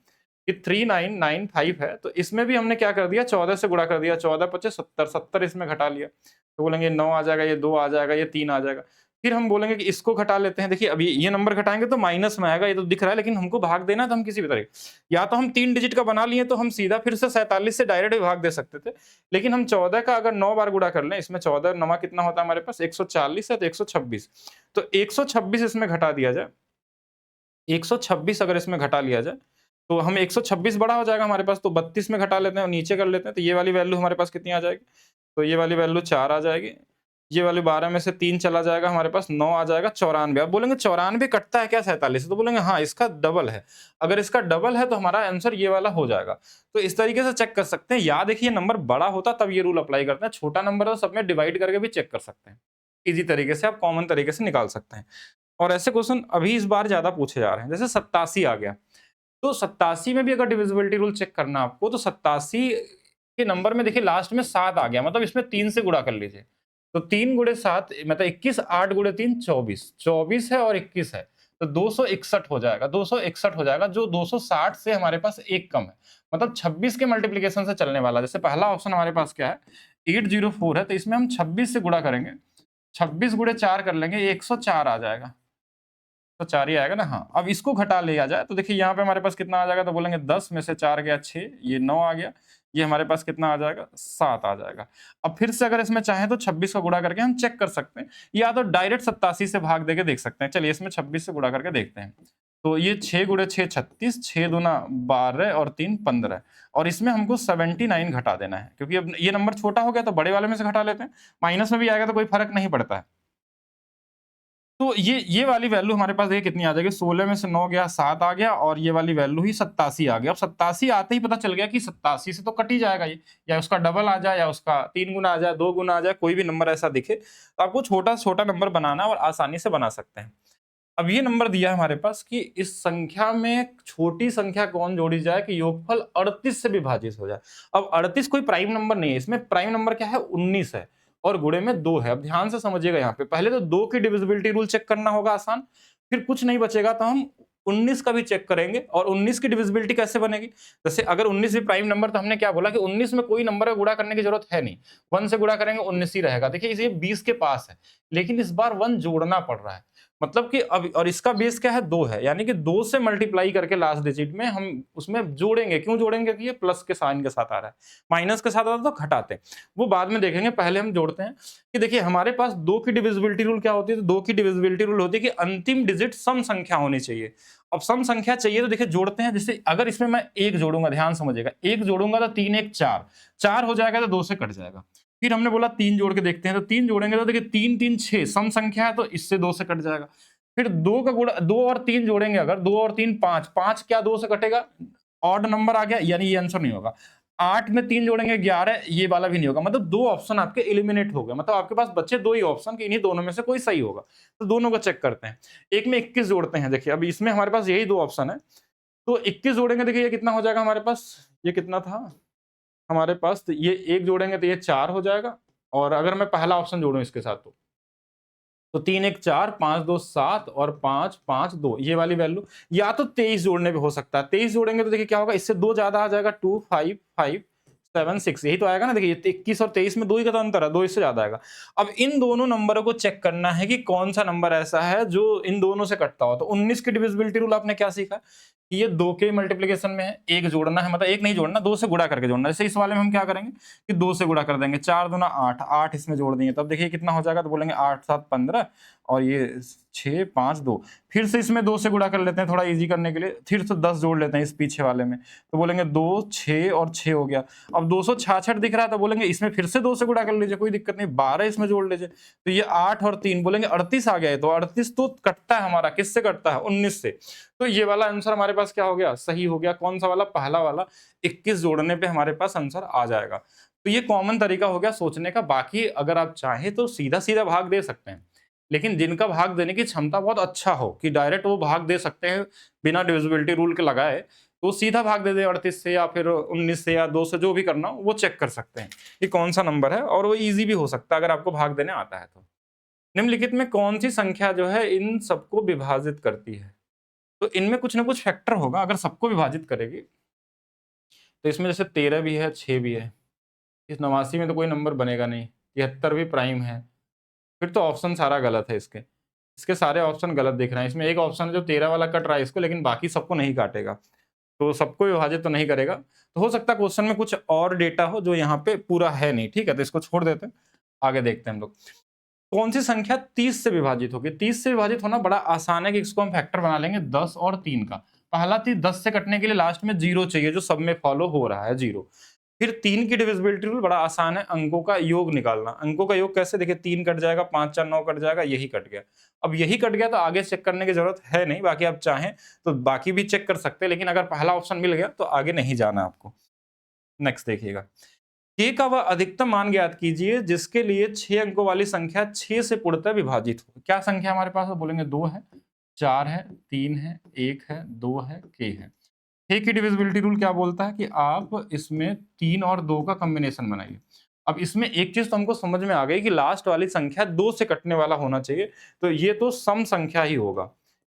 कि 3995 है, तो इसमें भी हमने क्या कर दिया, 14 से गुणा कर दिया, 14 25 70, 70 इसमें घटा लिया, तो बोलेंगे 9 आ जाएगा, ये 2 आ जाएगा, ये 3 आ जाएगा। फिर हम बोलेंगे कि इसको घटा लेते हैं। देखिए अभी ये नंबर घटाएंगे तो माइनस में आएगा, ये तो दिख रहा है, लेकिन हमको भाग देना है, तो हम किसी भी तरीके, या तो हम 3 डिजिट का बना लिए, तो हम सीधा फिर से 47 से डायरेक्ट भाग दे सकते थे, लेकिन हम 14 का अगर 9 बार गुणा कर लें, इसमें 14 9 कितना होता है हमारे पास, 140 है, तो 126, तो 126 इसमें घटा दिया जाए, 126 अगर इसमें घटा लिया जाए, तो हम 126 बड़ा हो जाएगा हमारे पास, तो 32 में घटा लेते हैं और नीचे कर लेते हैं, तो ये वाली वैल्यू हमारे पास कितनी आ जाएगी, तो ये वाली वैल्यू 4 आ जाएगी, ये वाली 12 में से 3 चला जाएगा, हमारे पास 9 आ जाएगा, 94। अब बोलेंगे 94 कटता है क्या 47 से, तो बोलेंगे हाँ इसका डबल है। अगर इसका डबल है तो हमारा आंसर ये वाला हो जाएगा। तो इस तरीके से चेक कर सकते हैं, या देखिए नंबर बड़ा होता तब ये रूल अप्लाई करते हैं, छोटा नंबर है तो सब में डिवाइड करके भी चेक कर सकते हैं, इजी तरीके से आप कॉमन तरीके से निकाल सकते हैं। और ऐसे क्वेश्चन अभी इस बार ज्यादा पूछे जा रहे हैं, जैसे 87 आ गया, तो 87 में भी अगर डिविजिबिलिटी रूल चेक करना आपको, तो 87 के नंबर में देखिए लास्ट में 7 आ गया, मतलब इसमें 3 से गुणा कर लीजिए, तो 3 गुणे 7 मतलब 21, 8 गुणे 3 24, 24 है और 21 है, तो 261 हो जाएगा, 261 हो जाएगा, जो 260 से हमारे पास एक कम है, मतलब 26 के मल्टीप्लीकेशन से चलने वाला। जैसे पहला ऑप्शन हमारे पास क्या है, 804 है, तो इसमें हम 26 से गुणा करेंगे, 26 गुणे 4 कर लेंगे, ये 104 आ जाएगा, तो 4 ही आएगा ना। हाँ, अब इसको घटा लिया जाए, तो देखिए यहाँ पे हमारे पास कितना आ जाएगा, तो बोलेंगे 10 में से 4 गया 6, ये 9 आ गया, ये हमारे पास कितना आ जाएगा, 7 आ जाएगा। अब फिर से अगर इसमें चाहे तो 26 को गुणा करके हम चेक कर सकते हैं, या तो डायरेक्ट 87 से भाग देके देख सकते हैं। चलिए इसमें 26 से गुणा करके देखते हैं, तो ये 6 गुणे 6 36, 6 दूना 12 और 3 15, और इसमें हमको 79 घटा देना है, क्योंकि अब ये नंबर छोटा हो गया तो बड़े वाले में से घटा लेते हैं, माइनस में भी आएगा तो कोई फर्क नहीं पड़ता है। तो ये वाली वैल्यू हमारे पास देखिए कितनी आ जाएगी, 16 में से 9 गया, 7 आ गया, और ये वाली वैल्यू ही 87 आ गया। अब 87 आते ही पता चल गया कि 87 से तो कट ही जाएगा ये, या उसका डबल आ जाए, या उसका 3 गुना आ जाए, 2 गुना आ जाए, कोई भी नंबर ऐसा दिखे, तो आपको छोटा नंबर बनाना और आसानी से बना सकते हैं। अब ये नंबर दिया है हमारे पास कि इस संख्या में छोटी संख्या कौन जोड़ी जाए कि योगफल 38 से विभाजित हो जाए। अब 38 कोई प्राइम नंबर नहीं है, इसमें प्राइम नंबर क्या है, 19 है, और गुणे में 2 है। अब ध्यान से समझिएगा, यहाँ पे पहले तो 2 की डिविजिबिलिटी रूल चेक करना होगा आसान, फिर कुछ नहीं बचेगा तो हम 19 का भी चेक करेंगे। और 19 की डिविजिबिलिटी कैसे बनेगी, जैसे अगर 19 भी प्राइम नंबर, तो हमने क्या बोला कि 19 में कोई नंबर का गुणा करने की जरूरत है नहीं, 1 से गुणा करेंगे 19 ही रहेगा। देखिए ये 20 के पास है, लेकिन इस बार 1 जोड़ना पड़ रहा है, मतलब कि अब और इसका बेस क्या है 2 है, यानी कि 2 से मल्टीप्लाई करके लास्ट डिजिट में हम उसमें जोड़ेंगे। क्यों जोड़ेंगे? क्योंकि ये प्लस के साइन के साथ आ रहा है, माइनस के साथ आता तो घटाते हैं, वो बाद में देखेंगे। पहले हम जोड़ते हैं कि देखिए हमारे पास 2 की डिविजिबिलिटी रूल क्या होती है, तो 2 की डिविजिबिलिटी रूल होती है कि अंतिम डिजिट सम संख्या होनी चाहिए। अब सम संख्या चाहिए तो देखिए जोड़ते हैं, जैसे अगर इसमें मैं 1 जोड़ूंगा, ध्यान समझिएगा, 1 जोड़ूंगा तो 3 1 4, 4 हो जाएगा तो 2 से कट जाएगा। फिर हमने बोला 3 जोड़ के देखते हैं, तो 3 जोड़ेंगे तो देखिए 3 3 6 सम संख्या है, तो इससे 2 से कट जाएगा। फिर 2 का गुणा 2 और 3 जोड़ेंगे, अगर 2 और 3 5, 5 क्या 2 से कटेगा, ऑड नंबर आ गया, यानी ये आंसर नहीं होगा। 8 में 3 जोड़ेंगे 11, ये वाला भी नहीं होगा। मतलब 2 ऑप्शन आपके एलिमिनेट हो गए, मतलब आपके पास बचे 2 ही ऑप्शन कि इन्हीं दोनों में से कोई सही होगा। तो दोनों को चेक करते हैं। एक में 21 जोड़ते हैं, देखिए अब इसमें हमारे पास यही 2 ऑप्शन है, तो 21 जोड़ेंगे, देखिए ये कितना हो जाएगा हमारे पास, ये कितना था हमारे पास, तो ये 1 जोड़ेंगे तो ये 4 हो जाएगा। और अगर मैं पहला ऑप्शन जोड़ूं इसके साथ, तो 3 1 4, 5 2 7 और 5 5 2, ये वाली वैल्यू या तो 23 जोड़ने पे हो सकता है। 23 जोड़ेंगे तो देखिए क्या होगा, इससे 2 ज्यादा आ जाएगा, 2 5 5 7 6, यही तो आएगा ना। देखिए 21 और 23 में 2 ही का तो अंतर है, 2 इससे ज्यादा आएगा। अब इन दोनों नंबरों को चेक करना है कि कौन सा नंबर ऐसा है जो इन दोनों से कटता हो। तो 19 की डिविजिबिलिटी रूल आपने क्या सीखा कि ये 2 के मल्टीप्लिकेशन में है, 1 जोड़ना है, मतलब 1 नहीं जोड़ना, 2 से गुणा करके जोड़ना। जैसे इस वाले में हम क्या करेंगे कि 2 से गुणा कर देंगे, 4 दूना 8, 8 इसमें जोड़ देंगे, तब देखिए कितना हो जाएगा, तो बोलेंगे 8 7 15 और ये 6 5 2। फिर से इसमें 2 से गुणा कर लेते हैं थोड़ा इजी करने के लिए, फिर से 10 जोड़ लेते हैं इस पीछे वाले में, तो बोलेंगे 2 6 और 6 हो गया। अब 266 दिख रहा है, तो बोलेंगे इसमें फिर से 2 से गुणा कर लीजिए, कोई दिक्कत नहीं, 12 इसमें जोड़ लीजिए, तो ये 8 और 3 बोलेंगे 38 आ गया है। तो 38 तो कटता है हमारा, किससे कटता है, 19 से। तो ये वाला आंसर हमारे पास क्या हो गया, सही हो गया। कौन सा वाला, पहला वाला, 21 जोड़ने पे हमारे पास आंसर आ जाएगा। तो ये कॉमन तरीका हो गया सोचने का। बाकी अगर आप चाहें तो सीधा सीधा भाग दे सकते हैं, लेकिन जिनका भाग देने की क्षमता बहुत अच्छा हो कि डायरेक्ट वो भाग दे सकते हैं बिना डिविजिबिलिटी रूल के लगाए, तो सीधा भाग दे दे 38 से या फिर 19 से या 2 से, जो भी करना हो वो चेक कर सकते हैं कि कौन सा नंबर है, और वो इजी भी हो सकता है अगर आपको भाग देने आता है तो। निम्नलिखित में कौन सी संख्या जो है इन सबको विभाजित करती है? तो इनमें कुछ ना कुछ फैक्टर होगा, अगर सबको विभाजित करेगी तो इसमें जैसे 13 भी है, 6 भी है, इस 89 में तो कोई नंबर बनेगा नहीं, 73 भी प्राइम है, फिर तो ऑप्शन सारा गलत है इसके। इसके सारे ऑप्शन गलत दिख रहे हैं। इसमें एक ऑप्शन है जो 13 वाला कट रहा है इसको, लेकिन बाकी सबको नहीं काटेगा, तो सबको विभाजित तो नहीं करेगा। तो हो सकता है क्वेश्चन में कुछ और डेटा हो जो यहाँ पे पूरा है नहीं, ठीक है, तो इसको छोड़ देते हैं, आगे देखते हैं हम लोग। कौन सी संख्या 30 से विभाजित होगी? 30 से विभाजित होना बड़ा आसान है कि इसको हम फैक्टर बना लेंगे 10 और 3 का। पहला 30 10 से कटने के लिए लास्ट में 0 चाहिए, जो सब में फॉलो हो रहा है 0। फिर 3 की डिविजिबिलिटी रूल बड़ा आसान है, अंकों का योग निकालना। अंकों का योग कैसे, देखिए 3 कट जाएगा, 5 4 9 कट जाएगा, यही कट गया। अब यही कट गया तो आगे चेक करने की जरूरत है नहीं, बाकी आप चाहें तो बाकी भी चेक कर सकते हैं, लेकिन अगर पहला ऑप्शन मिल गया तो आगे नहीं जाना आपको। नेक्स्ट देखिएगा, k का वह अधिकतम मान ज्ञात कीजिए जिसके लिए 6 अंकों वाली संख्या 6 से पूर्णतः विभाजित हो। क्या संख्या हमारे पास है, बोलेंगे 2 है, 4 है, 3 है, 1 है, 2 है, k है। k की डिविजिबिलिटी रूल क्या बोलता है कि आप इसमें 3 और 2 का कॉम्बिनेशन बनाइए। अब इसमें एक चीज तो हमको समझ में आ गई कि लास्ट वाली संख्या 2 से कटने वाला होना चाहिए, तो ये तो सम संख्या ही होगा,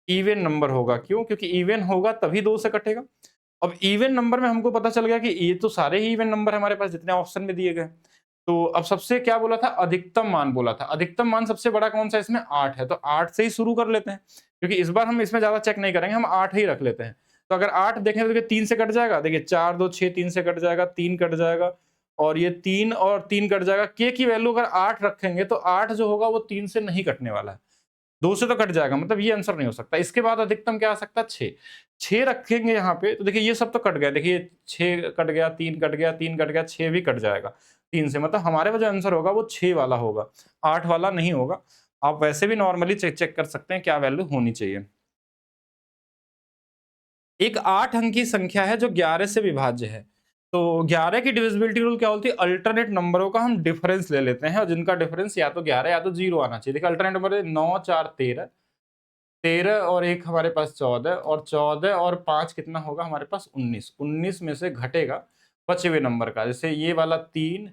इवन नंबर होगा। क्यों? क्योंकि इवन होगा तभी 2 से कटेगा। अब इवन नंबर में हमको पता चल गया कि ये तो सारे ही इवन नंबर हमारे पास जितने ऑप्शन में दिए गए। तो अब सबसे क्या बोला था, अधिकतम मान बोला था। अधिकतम मान सबसे बड़ा कौन सा है इसमें, 8 है, तो 8 से ही शुरू कर लेते हैं, क्योंकि इस बार हम इसमें ज्यादा चेक नहीं करेंगे, हम 8 ही रख लेते हैं। तो अगर 8 देखें तो देखिए 3 से कट जाएगा, देखिए 4 2 6, 3 से कट जाएगा, 3 कट जाएगा, और ये 3 और 3 कट जाएगा। के की वैल्यू अगर 8 रखेंगे तो 8 जो होगा वो 3 से नहीं कटने वाला है, 2 से तो कट जाएगा, मतलब ये आंसर नहीं हो सकता। इसके बाद अधिकतम क्या आ सकता है, 6। 6 रखेंगे यहाँ पे तो देखिए ये सब तो कट गया, देखिए 6 कट गया, 3 कट गया, 3 कट गया, 6 भी कट जाएगा 3 से, मतलब हमारे पास जो आंसर होगा वो 6 वाला होगा, 8 वाला नहीं होगा। आप वैसे भी नॉर्मली चेक कर सकते हैं क्या वैल्यू होनी चाहिए। एक 8 अंक की संख्या है जो 11 से विभाज्य है, तो 11 की डिविजिबिलिटी रूल क्या बोलती है, अल्टरनेट नंबरों का हम डिफरेंस ले लेते हैं, और जिनका डिफरेंस या तो 11 या तो 0 आना चाहिए। देखिए अल्टरनेट नंबर है 9 4 13, 13 और 1 हमारे पास 14, और 14 और 5 कितना होगा हमारे पास 19। 19 में से घटेगा बचे हुए नंबर का, जैसे ये वाला 3,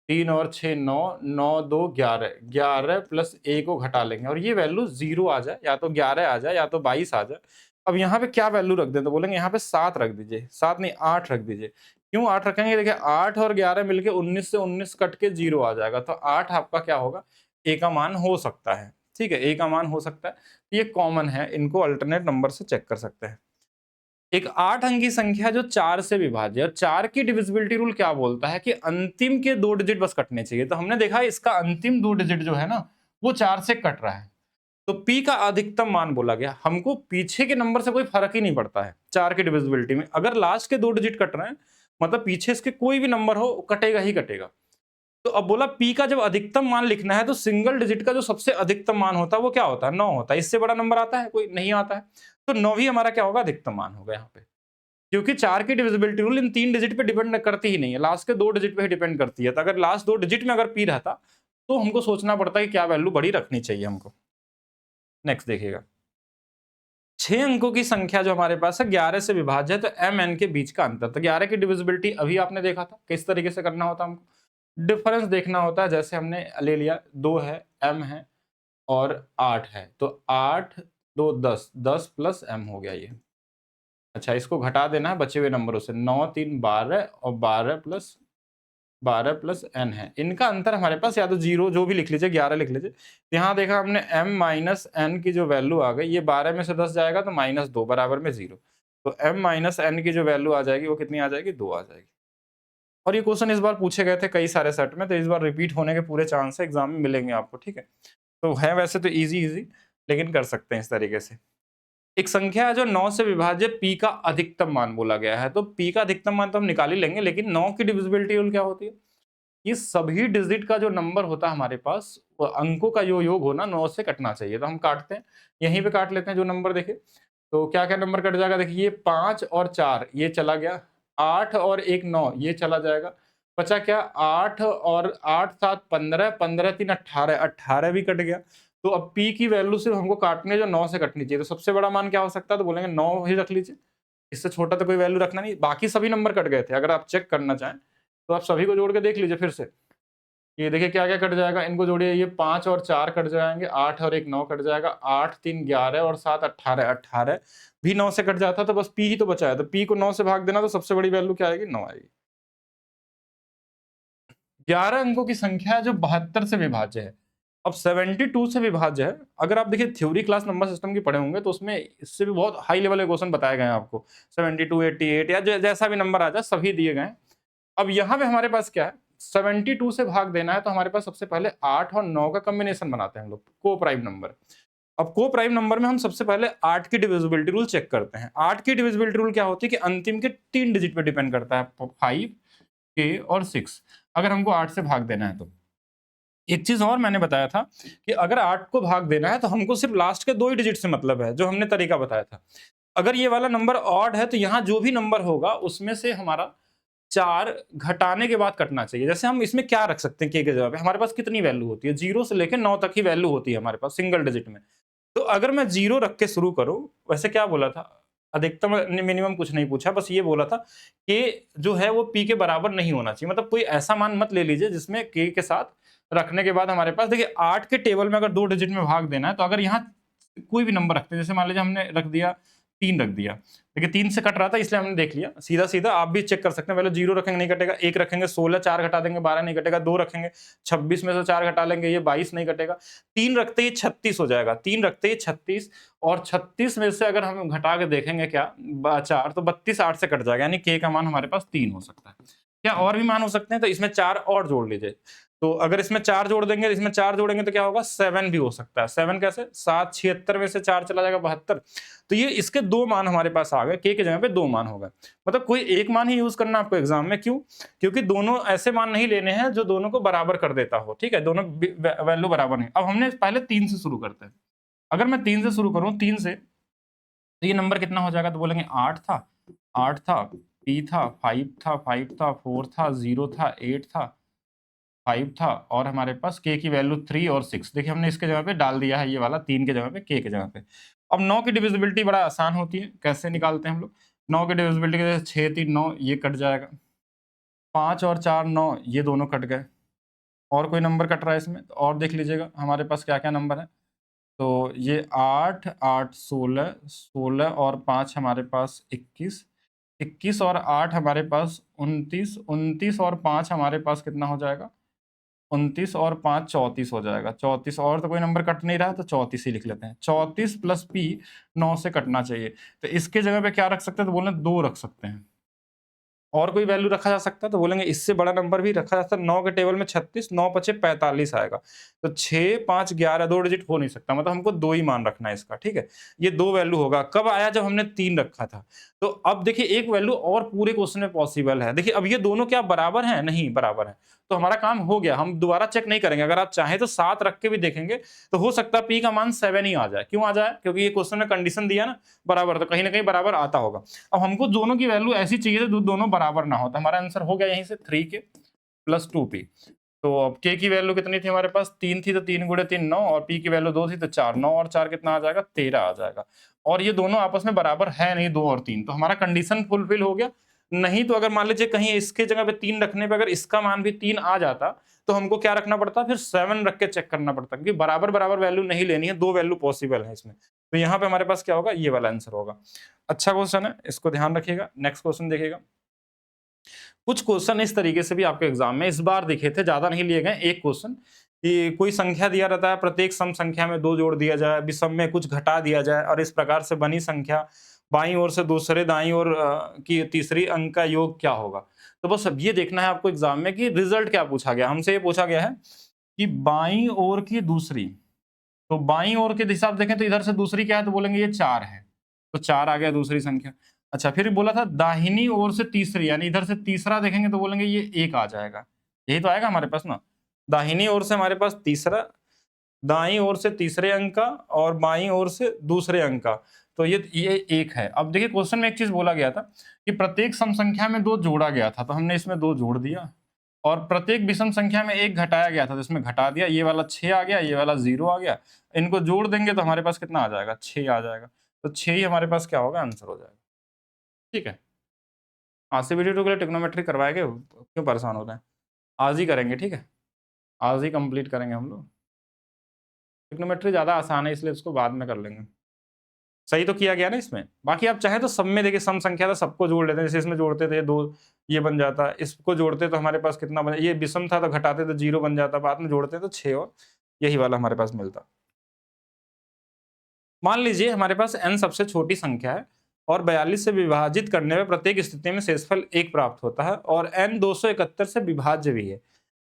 3 और 6 9, 9 2 11, 11 प्लस a को घटा लेंगे और ये वैल्यू 0 आ जाए, या तो 11 आ जाए या तो 22 आ जाए। अब यहाँ पे क्या वैल्यू रख दें, तो बोलेंगे यहाँ पे 7 रख दीजिए, 7 नहीं 8 रख दीजिए। क्यों 8 रखेंगे, देखिए 8 और 11 मिलके 19 से 19 कट के 0 आ जाएगा, तो 8 आपका क्या होगा, a का मान हो सकता है। ठीक है, a का मान हो सकता है, ये कॉमन है, इनको अल्टरनेट नंबर से चेक कर सकते हैं। एक 8 अंकी संख्या जो 4 से विभाज्य है, और 4 की डिविजिबिलिटी रूल क्या बोलता है कि अंतिम के 2 डिजिट बस कटने चाहिए। तो हमने देखा इसका अंतिम 2 डिजिट जो है ना, वो 4 से कट रहा है, तो p का अधिकतम मान बोला गया। हमको पीछे के नंबर से कोई फर्क ही नहीं पड़ता है 4 की डिविजिबिलिटी में, अगर लास्ट के 2 डिजिट कट रहे हैं मतलब पीछे इसके कोई भी नंबर हो कटेगा ही कटेगा। तो अब बोला p का जब अधिकतम मान लिखना है तो सिंगल डिजिट का जो सबसे अधिकतम मान होता है वो क्या होता है, 9 होता है। इससे बड़ा नंबर आता है कोई, नहीं आता है। तो 9 ही हमारा क्या होगा, अधिकतम मान होगा यहाँ पे, क्योंकि 4 की डिविजिबिलिटी रूल इन 3 डिजिट पे डिपेंड करती ही नहीं है, लास्ट के 2 डिजिट पे ही डिपेंड करती है। तो अगर लास्ट 2 डिजिट में अगर p रहता तो हमको सोचना पड़ता है कि क्या वैल्यू बड़ी रखनी चाहिए हमको। नेक्स्ट देखिएगा, 6 अंकों की संख्या जो हमारे पास है 11 से विभाज्य है, तो m n के बीच का अंतर। तो 11 की डिविजिबिलिटी अभी आपने देखा था किस तरीके से करना होता है, हमको डिफरेंस देखना होता है। जैसे हमने ले लिया 2 है, m है और 8 है, तो 8 2 10, 10 प्लस m हो गया ये। अच्छा, इसको घटा देना है बचे हुए नंबरों से, 9 3 12 और 12 प्लस n है। इनका अंतर हमारे पास या तो 0 जो भी लिख लीजिए, 11 लिख लीजिए। यहाँ देखा हमने m माइनस n की जो वैल्यू आ गई, ये 12 में से 10 जाएगा तो -2 बराबर में 0। तो m माइनस n की जो वैल्यू आ जाएगी वो कितनी आ जाएगी, 2 आ जाएगी। और ये क्वेश्चन इस बार पूछे गए थे कई सारे सेट में, तो इस बार रिपीट होने के पूरे चांस है, एग्जाम में मिलेंगे आपको, ठीक है। तो है वैसे तो इजी लेकिन कर सकते हैं इस तरीके से। एक संख्या है जो 9 से विभाज्य p का अधिकतम मान बोला गया है, तो p का अधिकतम मान तो हम निकाल ही लेंगे, लेकिन 9 की डिविजिबिलिटी रूल क्या होती है, ये सभी डिजिट का जो नंबर होता है हमारे पास, वो अंकों का जो योग होना 9 से कटना चाहिए। तो हम काटते हैं, यहीं पे काट लेते हैं जो नंबर देखे। तो क्या क्या नंबर कट जाएगा, देखिए 5 और 4 ये चला गया, 8 और 1 9 ये चला जाएगा, बचा क्या 8 और 8 7 15, 15 3 18, 18 भी कट गया। तो अब p की वैल्यू सिर्फ हमको काटनी है जो 9 से कटनी चाहिए। तो सबसे बड़ा मान क्या हो सकता है, तो बोलेंगे 9 ही रख लीजिए, इससे छोटा तो कोई वैल्यू रखना नहीं। बाकी सभी नंबर कट गए थे, अगर आप चेक करना चाहें तो आप सभी को जोड़ के देख लीजिए फिर से। ये देखिए क्या क्या कट जाएगा, इनको जोड़िए, ये 5 और 4 कट जाएंगे, 8 और 1 9 कट जाएगा, 8 3 11 और 7 18, 18 भी 9 से कट जाता, तो बस p ही तो बचा है। तो p को 9 से भाग देना, तो सबसे बड़ी वैल्यू क्या आएगी, 9 आएगी। 11 अंकों की संख्या है जो 72 से विभाज्य है। अब 72 से विभाज्य है, अगर आप देखिए थ्योरी क्लास नंबर सिस्टम की पढ़े होंगे तो उसमें इससे भी बहुत हाई लेवल के क्वेश्चन बताए गए हैं आपको, 72 88 या जैसा भी नंबर आ जाए सभी दिए गए हैं। अब यहाँ पे हमारे पास क्या है, 72 से भाग देना है, तो हमारे पास सबसे पहले 8 और 9 का कॉम्बिनेशन बनाते हैं हम लोग, को प्राइम नंबर। अब को प्राइम नंबर में हम सबसे पहले 8 की डिविजिबिलिटी रूल चेक करते हैं। 8 की डिविजिबिलिटी रूल क्या होती है कि अंतिम के 3 डिजिट पे डिपेंड करता है, 5 k और 6, अगर हमको 8 से भाग देना है तो। एक चीज और मैंने बताया था कि अगर 8 को भाग देना है तो हमको सिर्फ लास्ट के 2 ही डिजिट से मतलब है, जो हमने तरीका बताया था। अगर ये वाला नंबर ऑड है तो यहाँ जो भी नंबर होगा उसमें से हमारा 4 घटाने के बाद कटना चाहिए। जैसे हम इसमें क्या रख सकते हैं k के जगह पे, हमारे पास कितनी वैल्यू होती है, 0 से लेकर 9 तक ही वैल्यू होती है हमारे पास सिंगल डिजिट में। तो अगर मैं 0 रख के शुरू करूं, वैसे क्या बोला था, अधिकतम मिनिमम कुछ नहीं पूछा, बस ये बोला था कि जो है वो p के बराबर नहीं होना चाहिए। मतलब कोई ऐसा मान मत ले लीजिए जिसमें k के साथ रखने के बाद हमारे पास, देखिए 8 के टेबल में अगर 2 डिजिट में भाग देना है, तो अगर यहाँ कोई भी नंबर रखते हैं, जैसे मान लीजिए हमने रख दिया 3 रख दिया, देखिए 3 से कट रहा था इसलिए हमने देख लिया, सीधा सीधा आप भी चेक कर सकते हैं। पहले 0 रखेंगे नहीं कटेगा, 1 रखेंगे 16, 4 घटा देंगे 12 नहीं कटेगा, 2 रखेंगे 26 में से 4 घटा लेंगे ये 22 नहीं कटेगा, 3 रखते ही 36 हो जाएगा, 3 रखते ही 36, और 36 में से अगर हम घटा के देखेंगे क्या 4, तो 32 8 से कट जाएगा, यानी k का मान हमारे पास 3 हो सकता है। क्या और भी मान हो सकते हैं, तो इसमें 4 और जोड़ लीजिए। तो अगर इसमें 4 जोड़ देंगे, इसमें 4 जोड़ेंगे तो क्या होगा, 7 भी हो सकता है। 7 कैसे, 7 76 में से 4 चला जाएगा 72। तो ये इसके 2 मान हमारे पास आ गए, k के जगह पे 2 मान होगा। मतलब कोई एक मान ही यूज करना आपको एग्जाम में, क्यों, क्योंकि दोनों ऐसे मान नहीं लेने हैं जो दोनों को बराबर कर देता हो, ठीक है, दोनों वैल्यू बराबर नहीं। अब हमने पहले 3 से शुरू करते हैं। अगर मैं 3 से शुरू करूं, 3 से, तो ये नंबर कितना हो जाएगा, तो बोलेंगे 8 था, 8 था, p था, 5 था, 5 था, 4 था, 0 था, 8 था, 5 था, और हमारे पास k की वैल्यू 3 और 6। देखिए हमने इसके जगह पे डाल दिया है ये वाला, 3 के जगह पे k के जगह पे। अब 9 की डिविजिबिलिटी बड़ा आसान होती है, कैसे निकालते हैं हम लोग, 9 की डिविजिबिलिटी के 6 3 9 ये कट जाएगा, 5 और 4 9 ये दोनों कट गए, और कोई नंबर कट रहा है इसमें, तो और देख लीजिएगा हमारे पास क्या क्या नंबर है। तो ये 8 8 16, 16 और 5 हमारे पास 21, 21 और 8 हमारे पास 29, 29 और 5 हमारे पास कितना हो जाएगा, 29 और 5 34 हो जाएगा। 34 और तो कोई नंबर कट नहीं रहा है तो 34 ही लिख लेते हैं। 34 प्लस p 9 से कटना चाहिए। तो इसके जगह पे क्या रख सकते हैं, तो बोले 2 रख सकते हैं। और कोई वैल्यू रखा जा सकता है तो बोलेंगे इससे बड़ा नंबर भी रखा जा सकता है। 9 के टेबल में 36, 9 पचे 45 आएगा। तो 6 5 11 2 डिजिट हो नहीं सकता, मतलब हमको 2 ही मान रखना है इसका, ठीक है। ये 2 वैल्यू होगा। कब आया, जब हमने 3 रखा था। तो अब देखिए एक वैल्यू और पूरे क्वेश्चन में पॉसिबल है। देखिए अब ये दोनों क्या बराबर हैं, नहीं बराबर है, तो हमारा काम हो गया। हम दोबारा चेक नहीं करेंगे। अगर आप चाहें तो 7 रख के भी देखेंगे तो हो सकता है p का मान 7 ही आ जाए। क्यों आ जाए, क्योंकि ये क्वेश्चन में कंडीशन दिया ना बराबर, तो कहीं ना कहीं बराबर आता होगा। अब हमको दोनों की वैल्यू ऐसी चाहिए जो दोनों बराबर ना हो। तो हमारा आंसर हो गया यहीं से 3k प्लस 2p। तो अब k की वैल्यू कितनी थी हमारे पास, 3 थी, तो 3 गुणे 3 9, और p की वैल्यू 2 थी तो 4, 9 और 4 कितना आ जाएगा, 13 आ जाएगा। और ये दोनों आपस में बराबर है नहीं, 2 और 3, तो हमारा कंडीशन फुलफिल हो गया। नहीं तो अगर मान लीजिए कहीं इसके जगह पे 3 रखने पे अगर इसका मान भी 3 आ जाता तो हमको क्या रखना पड़ता, फिर 7 रख के चेक करना पड़ता, क्योंकि बराबर बराबर वैल्यू नहीं लेनी है, 2 वैल्यू पॉसिबल है इसमें। तो यहाँ पे हमारे पास क्या होगा, ये वाला आंसर होगा। अच्छा क्वेश्चन है, इसको ध्यान रखिएगा। नेक्स्ट क्वेश्चन देखिएगा। कुछ क्वेश्चन इस तरीके से भी आपके एग्जाम में इस बार दिखे थे, ज्यादा नहीं लिए गए। एक क्वेश्चन कि कोई संख्या दिया रहता है, प्रत्येक सम संख्या में 2 जोड़ दिया जाए, विषम में कुछ घटा दिया जाए, और इस प्रकार से बनी संख्या बाईं ओर से दूसरे, दाईं ओर की तीसरी अंक का योग क्या होगा। तो बस अब ये देखना है आपको एग्जाम में कि रिजल्ट क्या पूछा गया। हमसे ये पूछा गया है कि बाईं ओर की दूसरी, तो बाईं ओर के हिसाब देखें तो इधर से दूसरी क्या है, तो बोलेंगे ये 4 है, तो 4 आ गया दूसरी संख्या। अच्छा, फिर बोला था दाहिनी ओर से तीसरी, यानी इधर से तीसरा देखेंगे तो बोलेंगे ये 1 आ जाएगा। यही तो आएगा हमारे पास ना, दाहिनी ओर से हमारे पास तीसरा, दाईं ओर से तीसरे अंक का, और बाईं ओर से दूसरे अंक का, तो ये 1 है। अब देखिए क्वेश्चन में एक चीज बोला गया था कि प्रत्येक सम संख्या में 2 जोड़ा गया था, तो हमने इसमें 2 जोड़ दिया, और प्रत्येक विषम संख्या में 1 घटाया गया था, तो इसमें घटा दिया। ये वाला 6 आ गया, ये वाला 0 आ गया। इनको जोड़ देंगे तो हमारे पास कितना आ जाएगा, 6 आ जाएगा। तो 6 ही हमारे पास क्या होगा, आंसर हो जाएगा। ठीक है, आज से वीडियो के लिए ट्रिग्नोमेट्री करवाएंगे, क्यों परेशान हो रहे हैं, आज ही करेंगे, ठीक है, आज ही कंप्लीट करेंगे हम लोग। ट्रिग्नोमेट्री ज़्यादा आसान है, इसलिए उसको बाद में कर लेंगे। सही तो किया गया ना इसमें। बाकी आप चाहे तो सब में देखिए सम संख्या था, सबको जोड़ लेते हैं। जैसे इसमें जोड़ते थे 2, ये बन जाता, इसको जोड़ते तो हमारे पास कितना बना, ये विषम था तो घटाते तो 0 बन जाता, बाद में जोड़ते तो 6 और यही वाला हमारे पास मिलता। मान लीजिए हमारे पास n सबसे छोटी संख्या है और 42 से विभाजित करने में प्रत्येक स्थिति में शेषफल 1 प्राप्त होता है, और n 271 से विभाज्य भी है।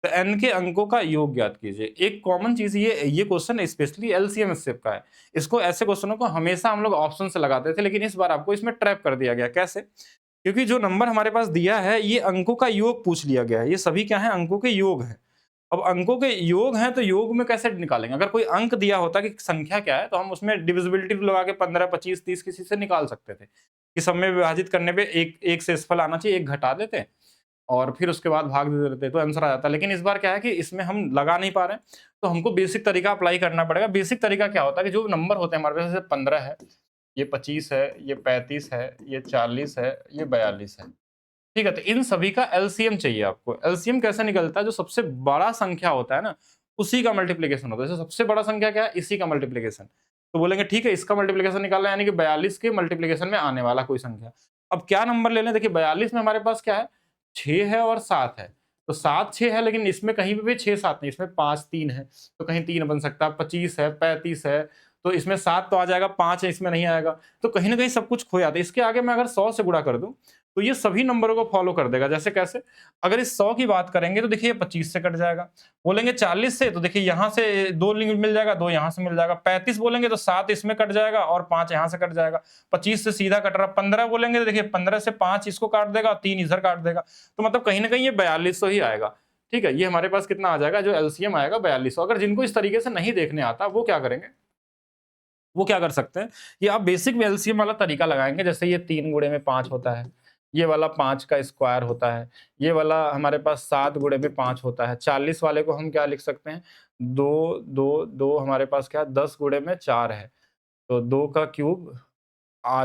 तो n के अंकों का योग ज्ञात कीजिए। एक कॉमन चीज ये क्वेश्चन स्पेशली एलसीएम स्टेप का है। इसको ऐसे क्वेश्चनों को हमेशा हम लोग ऑप्शन से लगाते थे, लेकिन इस बार आपको इसमें ट्रैप कर दिया गया। कैसे? क्योंकि जो नंबर हमारे पास दिया है ये अंकों का योग पूछ लिया गया है। ये सभी क्या है, अंकों के योग है। अब अंकों के योग हैं तो योग में कैसे निकालेंगे? अगर कोई अंक दिया होता कि संख्या क्या है तो हम उसमें डिविजिबिलिटी लगा के 15 25 30 किसी से निकाल सकते थे कि सब में विभाजित करने पे एक शेषफल आना चाहिए, एक घटा देते और फिर उसके बाद भाग दे देते तो आंसर आ जाता। लेकिन इस बार क्या है कि इसमें हम लगा नहीं पा रहे हैं, तो हमको बेसिक तरीका अप्लाई करना पड़ेगा। बेसिक तरीका क्या होता है कि जो नंबर होते हैं हमारे पास, जैसे 15 है, ये 25 है, ये 35 है, ये 40 है, ये 42 है, ठीक है। तो इन सभी का एलसीएम चाहिए आपको। एलसीएम कैसे निकलता है? जो सबसे बड़ा संख्या होता है ना, उसी का मल्टीप्लिकेशन होता है। जैसे सबसे बड़ा संख्या क्या है, इसी का मल्टीप्लिकेशन। तो बोलेंगे ठीक है, इसका मल्टीप्लिकेशन निकालना, यानी कि 42 के मल्टीप्लिकेशन में आने वाला कोई संख्या। अब क्या नंबर ले लें? देखिए 42 में हमारे पास क्या है, 6 है और 7 है। तो 7 6 है, लेकिन इसमें कहीं भी 6 7 नहीं, इसमें 5 3 है, तो कहीं 3 बन सकता है। 25 है, 35 है, तो इसमें 7 तो आ जाएगा, 5 है इसमें नहीं आएगा, तो कहीं ना कहीं सब कुछ खो जाता है। इसके आगे मैं अगर 100 से गुणा कर दूं तो ये सभी नंबरों को फॉलो कर देगा। जैसे कैसे? अगर इस 100 की बात करेंगे तो देखिए 25 से कट जाएगा। बोलेंगे 40 से, तो देखिए यहाँ से 2 मिल जाएगा, 2 यहाँ से मिल जाएगा। 35 बोलेंगे तो 7 इसमें कट जाएगा और 5 यहाँ से कट जाएगा। 25 से सीधा कट रहा। 15 बोलेंगे तो देखिए 15 से 5 इसको काट देगा और 3 इधर काट देगा। तो मतलब कहीं ना कहीं ये 4200 ही आएगा। ठीक है, ये हमारे पास कितना आ जाएगा, जो एलसीएम आएगा 4200। अगर जिनको इस तरीके से नहीं देखने आता वो क्या करेंगे, वो क्या कर सकते हैं, ये आप बेसिक में एलसीएम वाला तरीका लगाएंगे। जैसे ये 3 गुणे में 5 होता है, ये वाला 5 का स्क्वायर होता है, ये वाला हमारे पास 7 गुणे में 5 होता है। 40 वाले को हम क्या लिख सकते हैं, 2 2 2 हमारे पास क्या है, 10 गुणे में 4 है, तो 2 का क्यूब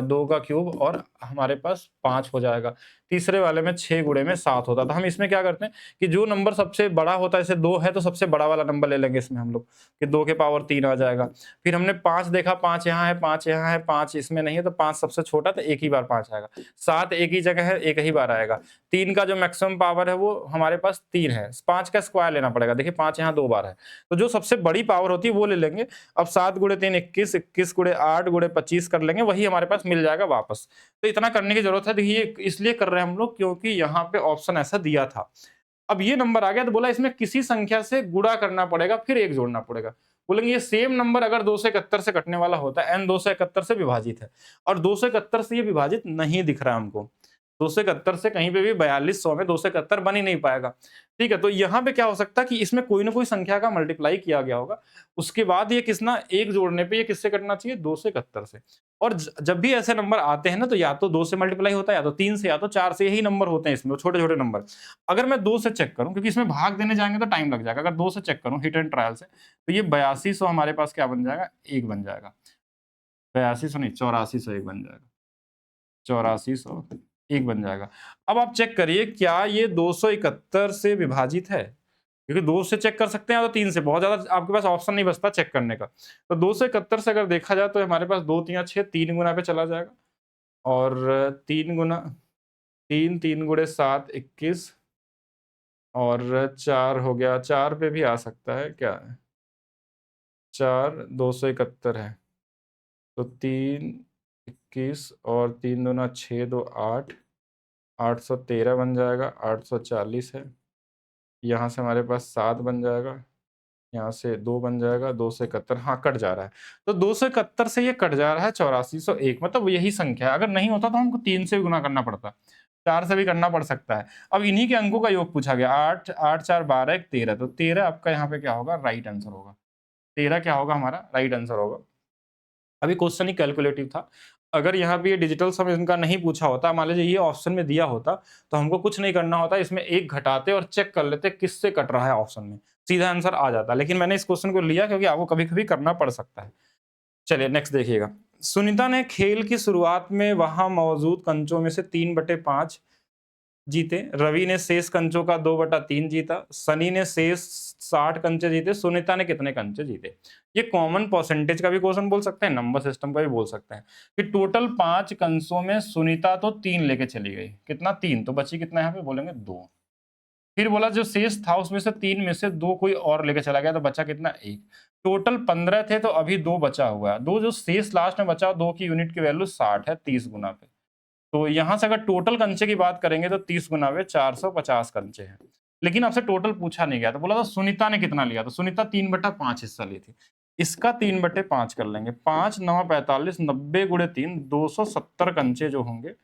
2 का क्यूब और हमारे पास 5 हो जाएगा। तीसरे वाले में 6 गुणे में 7 होता है। तो हम इसमें क्या करते हैं कि जो नंबर सबसे बड़ा होता है, जैसे 2 है तो सबसे बड़ा वाला नंबर ले लेंगे इसमें हम लोग कि 2 के पावर 3 आ जाएगा। फिर हमने 5 देखा, 5 यहाँ है, 5 यहाँ है, 5 इसमें नहीं है तो 5 सबसे छोटा, तो एक ही बार 5 आएगा। 7 एक ही जगह है, एक ही बार आएगा। 3 का जो मैक्सिमम पावर है वो हमारे पास 3 है। 5 का स्क्वायर लेना पड़ेगा। देखिए 5 यहाँ 2 बार है। तो जो सबसे बड़ी पावर होती है वो ले लेंगे। अब 7 गुणे 3 21, 21 गुणे 8 गुणे 25 कर लेंगे, वही हमारे पास मिल जाएगा वापस। तो इतना करने की जरूरत है। देखिए इसलिए कर रहे हैं हम लोग क्योंकि यहाँ पे ऑप्शन ऐसा दिया था। अब ये नंबर आ गया तो बोला इसमें किसी संख्या से गुणा करना पड़ेगा, फिर एक जोड़ना पड़ेगा। बोलेंगे ये सेम नंबर अगर 271 से कटने वाला होता है, n 271 से विभाजित है और 271 से ये विभाजित नहीं दिख रहा है हमको। 271 से कहीं पे भी 4200 में 271 बन ही नहीं पाएगा। ठीक है, तो यहाँ पे क्या हो सकता है कि इसमें कोई ना कोई संख्या का मल्टीप्लाई किया गया होगा। उसके बाद ये किसना एक जोड़ने पे ये किससे कटना चाहिए, 271 से। और जब भी ऐसे नंबर आते हैं ना, तो या तो 2 से मल्टीप्लाई होता है, या तो 3 से, या तो 4 से, यही नंबर होते हैं इसमें छोटे-छोटे नंबर। अगर मैं 2 से चेक करूँ, क्योंकि इसमें भाग देने जाएँगे तो टाइम लग जाएगा। अगर 2 से चेक करूँ हिट एंड ट्रायल से, तो ये 8200 हमारे पास क्या बन जाएगा, 1 बन जाएगा। 8200 नहीं, 8400 1 बन जाएगा। 8400 1 बन जाएगा। अब आप चेक करिए क्या ये 271 से विभाजित है? क्योंकि 2 से चेक कर सकते हैं या तो 3 से, बहुत ज़्यादा आपके पास ऑप्शन नहीं बचता चेक करने का। तो 271 से अगर देखा जाए तो हमारे पास 2 तिया 6, 3 गुना पे चला जाएगा और 3 गुना 3, 3 गुणे 7 21 और 4 हो गया, 4 पे भी आ सकता है क्या? 4 271 है, तो 3 21 और 3 दूना 6 2 8 813 बन जाएगा, 840 है। यहाँ से हमारे पास 7 बन जाएगा, यहाँ से 2 बन जाएगा, 2 से 71 हाँ, कट जा रहा है। तो 2 से 71 से ये कट जा रहा है 8401, मतलब यही संख्या है। अगर नहीं होता तो हमको 3 से भी गुना करना पड़ता, 4 से भी करना पड़ सकता है। अब इन्हीं के अंकों का योग पूछा गया, 8 8 4 12 1 13, तो 13 आपका यहाँ पे क्या होगा, राइट आंसर होगा। 13 क्या होगा हमारा, राइट आंसर होगा। अभी क्वेश्चन ही कैलकुलेटिव था। अगर यहाँ पे ये डिजिटल सम इनका नहीं पूछा होता, मान लीजिए ये ऑप्शन में दिया होता, तो हमको कुछ नहीं करना होता, इसमें 1 घटाते और चेक कर लेते किससे कट रहा है ऑप्शन में, सीधा आंसर आ जाता। लेकिन मैंने इस क्वेश्चन को लिया क्योंकि आपको कभी-कभी करना पड़ सकता है। चलिए नेक्स्ट देखिएगा। सुनीता ने खेल की शुरुआत में वहां मौजूद कंचों में से 3/5 जीते, रवि ने शेष कंचों का 2/3 जीता, सनी ने शेष 60 कंचे जीते, सुनीता ने कितने कंचे जीते। ये कॉमन परसेंटेज का भी क्वेश्चन बोल सकते हैं, नंबर सिस्टम का भी बोल सकते हैं कि टोटल 5 कंसों में सुनीता तो 3 लेके चली गई, कितना 3, तो बची कितना, यहाँ पे बोलेंगे 2। फिर बोला जो शेष था उसमें से 3 में से 2 कोई और लेके चला गया, तो बचा कितना, 1। टोटल 15 थे तो अभी 2 बचा हुआ है। 2 जो शेष लास्ट में बचा, 2 की यूनिट की वैल्यू 60 है 30 गुना पे। तो यहाँ से अगर टोटल कंचे की बात करेंगे तो 30 गुना में 450 कंचे हैं। लेकिन आपसे टोटल पूछा नहीं गया, तो बोला था सुनीता ने कितना लिया, तो सुनीता 3/5 हिस्सा ली थी। इसका 3/5 कर लेंगे, 5 9 45 90 गुणे 3 270 कंचे जो होंगे,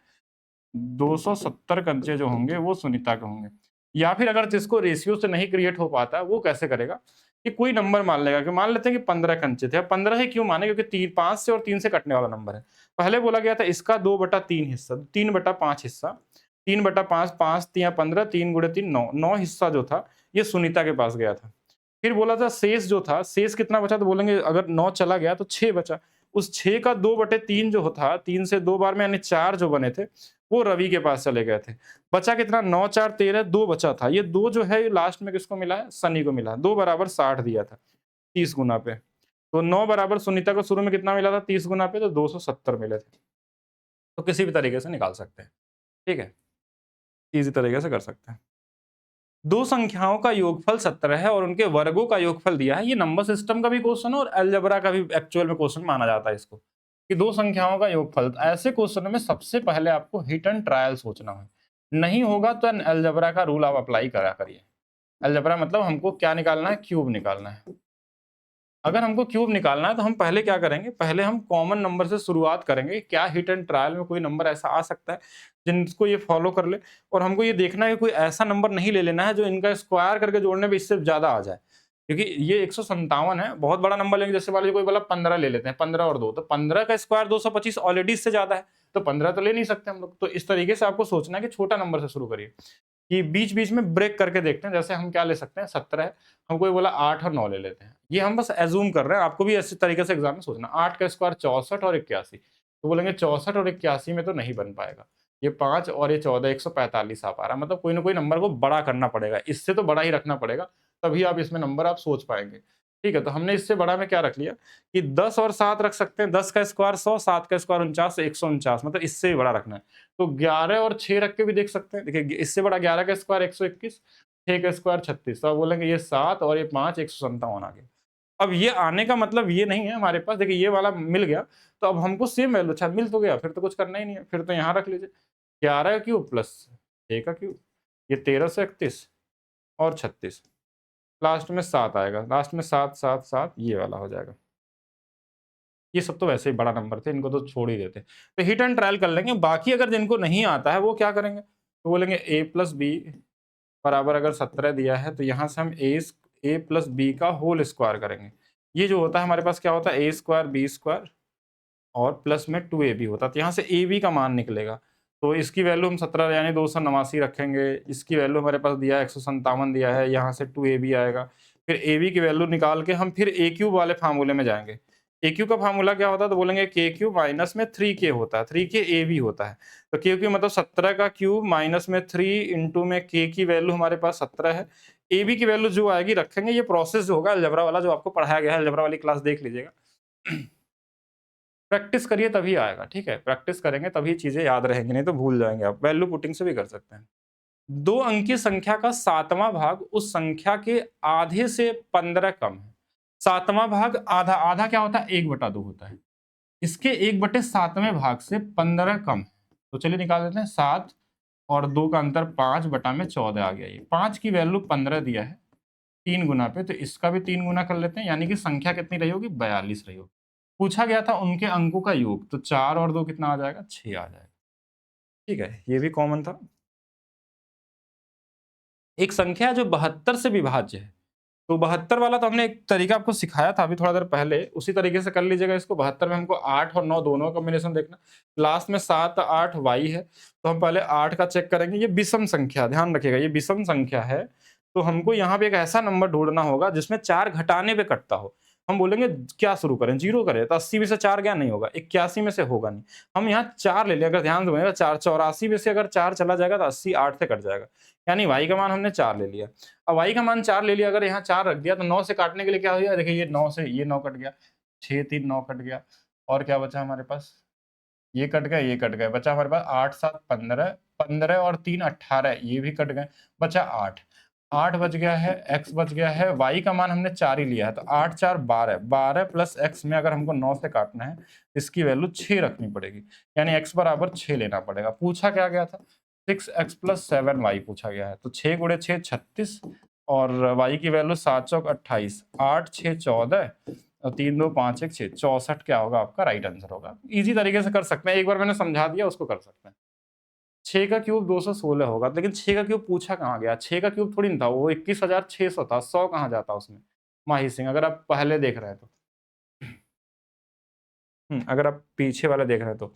270 कंचे जो होंगे वो सुनीता के होंगे। या फिर अगर जिसको रेशियो से नहीं क्रिएट हो पाता वो कैसे करेगा कि कोई नंबर मान लेगा, कि मान लेते हैं कि 15 कंचे थे। अब 15 ही क्यों माने, क्योंकि 5 से और 3 से कटने वाला नंबर है। पहले बोला गया था इसका 2/3 हिस्सा, 3/5 हिस्सा, 3/5 5 तिया 15, 3 गुणे 3 9, 9 हिस्सा जो था ये सुनीता के पास गया था। फिर बोला था शेष जो था, शेष कितना बचा, तो बोलेंगे अगर 9 चला गया तो 6 बचा। उस 6 का 2/3 जो था, 3 से 2 बार में यानी 4 जो बने थे वो रवि के पास चले गए थे। बचा कितना, 9 4 13, 2 बचा था। ये 2 जो है लास्ट में किसको मिला है, सनी को मिला है। 2 बराबर 60 दिया था 30 गुना पे। तो 9 बराबर सुनीता को शुरू में कितना मिला था 30 गुना पे, तो 270 मिले थे। तो किसी भी तरीके से निकाल सकते हैं, ठीक है, इजी तरीके से कर सकते हैं। दो संख्याओं का योगफल 17 है और उनके वर्गों का योगफल दिया है। ये नंबर सिस्टम का भी क्वेश्चन है और अलजेब्रा का भी एक्चुअल में क्वेश्चन माना जाता है इसको, कि दो संख्याओं का योगफल। ऐसे क्वेश्चन में सबसे पहले आपको हिट एंड ट्रायल सोचना है, नहीं होगा तो अलजेब्रा का रूल आप अप्लाई करा करिए। अलजेब्रा मतलब हमको क्या निकालना है, क्यूब निकालना है। अगर हमको क्यूब निकालना है तो हम पहले क्या करेंगे, पहले हम कॉमन नंबर से शुरुआत करेंगे। क्या हिट एंड ट्रायल में कोई नंबर ऐसा आ सकता है जिनको ये फॉलो कर ले, और हमको ये देखना है कि कोई ऐसा नंबर नहीं ले लेना है जो इनका स्क्वायर करके जोड़ने में इससे ज्यादा आ जाए, क्योंकि ये 157 है, बहुत बड़ा नंबर लेंगे। जैसे मान लीजिए कोई बोला 15 ले लेते हैं, 15 और 2, तो 15 का स्क्वायर 225 ऑलरेडी इससे ज्यादा है, तो 15 तो ले नहीं सकते हम लोग। तो इस तरीके से आपको सोचना है कि छोटा नंबर से शुरू करिए, कि बीच बीच में ब्रेक करके देखते हैं। जैसे हम क्या ले सकते हैं, 17 है, हमको ये बोला 8 और 9 ले लेते हैं। ये हम बस एज्यूम कर रहे हैं, आपको भी ऐसे तरीके से एग्जाम में सोचना। 8 का स्क्वायर 64 और 81, तो बोलेंगे 64 और 81 में तो नहीं बन पाएगा। ये 5 और ये 14, 145 आ पा रहा है, मतलब कोई ना कोई नंबर को बड़ा करना पड़ेगा, इससे तो बड़ा ही रखना पड़ेगा, तभी आप इसमें नंबर आप सोच पाएँगे। ठीक है, तो हमने इससे बड़ा में क्या रख लिया कि 10 और 7 रख सकते हैं, 10 का स्क्वायर 100, 7 का स्क्वायर 49, 149, मतलब इससे भी बड़ा रखना है। तो 11 और 6 रख के भी देख सकते हैं। देखिए इससे बड़ा 11 का स्क्वायर 121, 6 का स्क्वायर 36, तो आप बोलेंगे ये 7 और ये 5 157 आ गया। अब ये आने का मतलब ये नहीं है हमारे पास, देखिए ये वाला मिल गया, तो अब हमको सेम वैल्यू, अच्छा मिल तो गया, फिर तो कुछ करना ही नहीं है, फिर तो यहाँ रख लीजिए 11 का क्यूब प्लस 6 का क्यूब, ये 1331 और 36, लास्ट में 7 आएगा, लास्ट में 7 7 7 ये वाला हो जाएगा। ये सब तो वैसे ही बड़ा नंबर थे, इनको तो छोड़ ही देते। तो हिट एंड ट्रायल कर लेंगे, बाकी अगर जिनको नहीं आता है वो क्या करेंगे, तो बोलेंगे a प्लस बी बराबर अगर 17 दिया है तो यहाँ से हम a प्लस बी का होल स्क्वायर करेंगे। ये जो होता है हमारे पास क्या होता है, a स्क्वायर बी स्क्वायर और प्लस में 2ab होता है, तो यहाँ से ab का मान निकलेगा। तो इसकी वैल्यू हम 17 यानी 289 रखेंगे, इसकी वैल्यू हमारे पास दिया है 157 दिया है, यहाँ से 2ab आएगा। फिर ab की वैल्यू निकाल के हम फिर a क्यूब वाले फार्मूले में जाएंगे। ए क्यू का फार्मूला क्या होता है, तो बोलेंगे के क्यू माइनस में 3k होता है, 3k ए बी होता है। तो के क्यू मतलब 17 का क्यूब माइनस में 3 इंटू में के की वैल्यू हमारे पास 17 है, ए बी की वैल्यू जो आएगी रखेंगे। ये प्रोसेस जो होगा अलजेब्रा वाला जो आपको पढ़ाया गया है, अलजेब्रा वाली क्लास देख लीजिएगा। प्रैक्टिस करिए तभी आएगा, ठीक है, प्रैक्टिस करेंगे तभी चीजें याद रहेंगी, नहीं तो भूल जाएंगे आप। वैल्यू पुटिंग से भी कर सकते हैं। 2 अंकीय संख्या का 7वां भाग उस संख्या के आधे से 15 कम है। 7वां भाग आधा, आधा क्या होता है, 1/2 होता है। इसके 1/7वें भाग से 15 कम है। तो चलिए निकाल देते हैं, 7 और 2 का अंतर 5/14 आ गया। ये 5 की वैल्यू 15 दिया है 3 गुना पे, तो इसका भी 3 गुना कर लेते हैं, यानी कि संख्या कितनी रही होगी, 42 रही होगी। पूछा गया था उनके अंकों का योग, तो 4 और 2 कितना आ जाएगा, 6 आ जाएगा। ठीक है, ये भी कॉमन था। एक संख्या जो 72 से विभाज्य है, तो 72 वाला तो हमने एक तरीका आपको सिखाया था अभी थोड़ा देर पहले, उसी तरीके से कर लीजिएगा इसको। 72 में हमको 8 और 9 दोनों का कॉम्बिनेशन देखना, लास्ट में 7 8 वाई है, तो हम पहले 8 का चेक करेंगे। ये विषम संख्या, ध्यान रखिएगा ये विषम संख्या है, तो हमको यहाँ पे एक ऐसा नंबर ढूंढना होगा जिसमें 4 घटाने पे कटता हो। हम बोलेंगे क्या शुरू करें, 0 करें, तो 80 में से 4 गया, नहीं होगा। 81 में से होगा नहीं, हम यहाँ 4 ले लें। अगर ध्यान से 4 84 में से अगर 4 चला जाएगा तो 80 8 से कट जाएगा, यानी वाई का मान हमने 4 ले लिया। अब y का मान 4 ले लिया, अगर यहाँ 4 रख दिया तो 9 से काटने के लिए क्या हो गया, देखिए ये 9 से ये 9 कट गया, 6 3 9 कट गया, और क्या बचा हमारे पास, ये कट गया, ये कट गया, बचा हमारे पास 8 7 15, 15 और 3 18, ये भी कट गए, बचा 8 8 बच गया है, x बच गया है, y का मान हमने 4 ही लिया है, तो 8 4 12, 12 प्लस x में अगर हमको 9 से काटना है, इसकी वैल्यू 6 रखनी पड़ेगी, यानी x बराबर 6 लेना पड़ेगा। पूछा क्या गया था, 6x प्लस 7y पूछा गया है, तो 6 गुणे 6 36 और y की वैल्यू 7 चौक 28, 8 6 14 और 3 2 5 1 6, 64 क्या होगा आपका राइट आंसर होगा। इजी तरीके से कर सकते हैं, एक बार मैंने समझा दिया, उसको कर सकते हैं। 6 का क्यूब 216 होगा, लेकिन 6 का क्यूब पूछा कहाँ गया, 6 का क्यूब थोड़ी ना था, वो 21,600 था, 100 कहाँ जाता उसमें, माही सिंह, अगर आप पहले देख रहे हैं तो। अगर आप पीछे वाला देख रहे हैं तो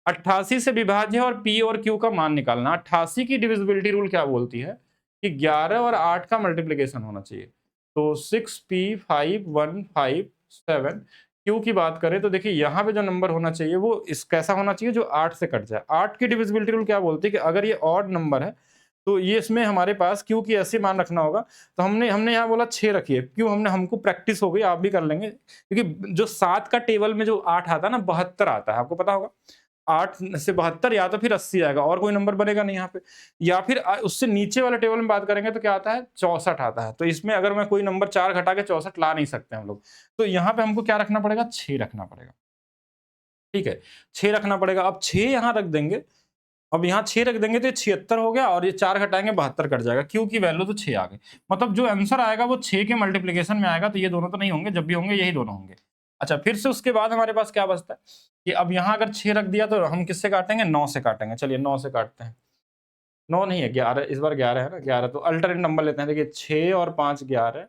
88 से विभाज्य और P और Q का मान निकालना। 88 की डिविजिबिलिटी रूल क्या बोलती है कि 11 और 8 का मल्टीप्लिकेशन होना चाहिए, तो 6P 5 1 5 7। Q की बात करें तो देखिए यहाँ पे जो नंबर होना चाहिए वो इस कैसा होना चाहिए जो 8 से कट जाए। 8 की डिविजिबिलिटी रूल क्या बोलती है कि अगर ये ऑड नंबर है तो ये इसमें हमारे पास Q की ऐसे मान रखना होगा, तो हमने यहाँ बोला 6 रखिए, क्यों, हमको प्रैक्टिस हो गई, आप भी कर लेंगे, क्योंकि जो 7 का टेबल में जो 8 आता है ना, 72 आता है, आपको पता होगा। 8 से 72 या तो फिर 80 आएगा, और कोई नंबर बनेगा नहीं यहाँ पे, या फिर उससे नीचे वाले टेबल में बात करेंगे तो क्या आता है, 64 आता है। तो इसमें अगर मैं कोई नंबर 4 घटा के 64 ला नहीं सकते हम लोग, तो यहाँ पे हमको क्या रखना पड़ेगा, 6 रखना पड़ेगा। ठीक है, 6 रखना पड़ेगा। अब 6 यहाँ रख देंगे, अब यहाँ 6 रख देंगे तो ये 76 हो गया, और ये 4 घटाएंगे 72 कट जाएगा, क्यू की वैल्यू तो 6 आ गई। मतलब जो आंसर आएगा वो 6 के मल्टीप्लिकेशन में आएगा, तो ये दोनों तो नहीं होंगे, जब भी होंगे यही दोनों होंगे। अच्छा, फिर से उसके बाद हमारे पास क्या बचता है कि अब यहाँ अगर 6 रख दिया तो हम किससे काटेंगे, 9 से काटेंगे। चलिए 9 से काटते हैं, 9 नहीं है 11, इस बार 11 है ना, 11, तो अल्टरनेट नंबर लेते हैं। देखिए 6 और 5 11,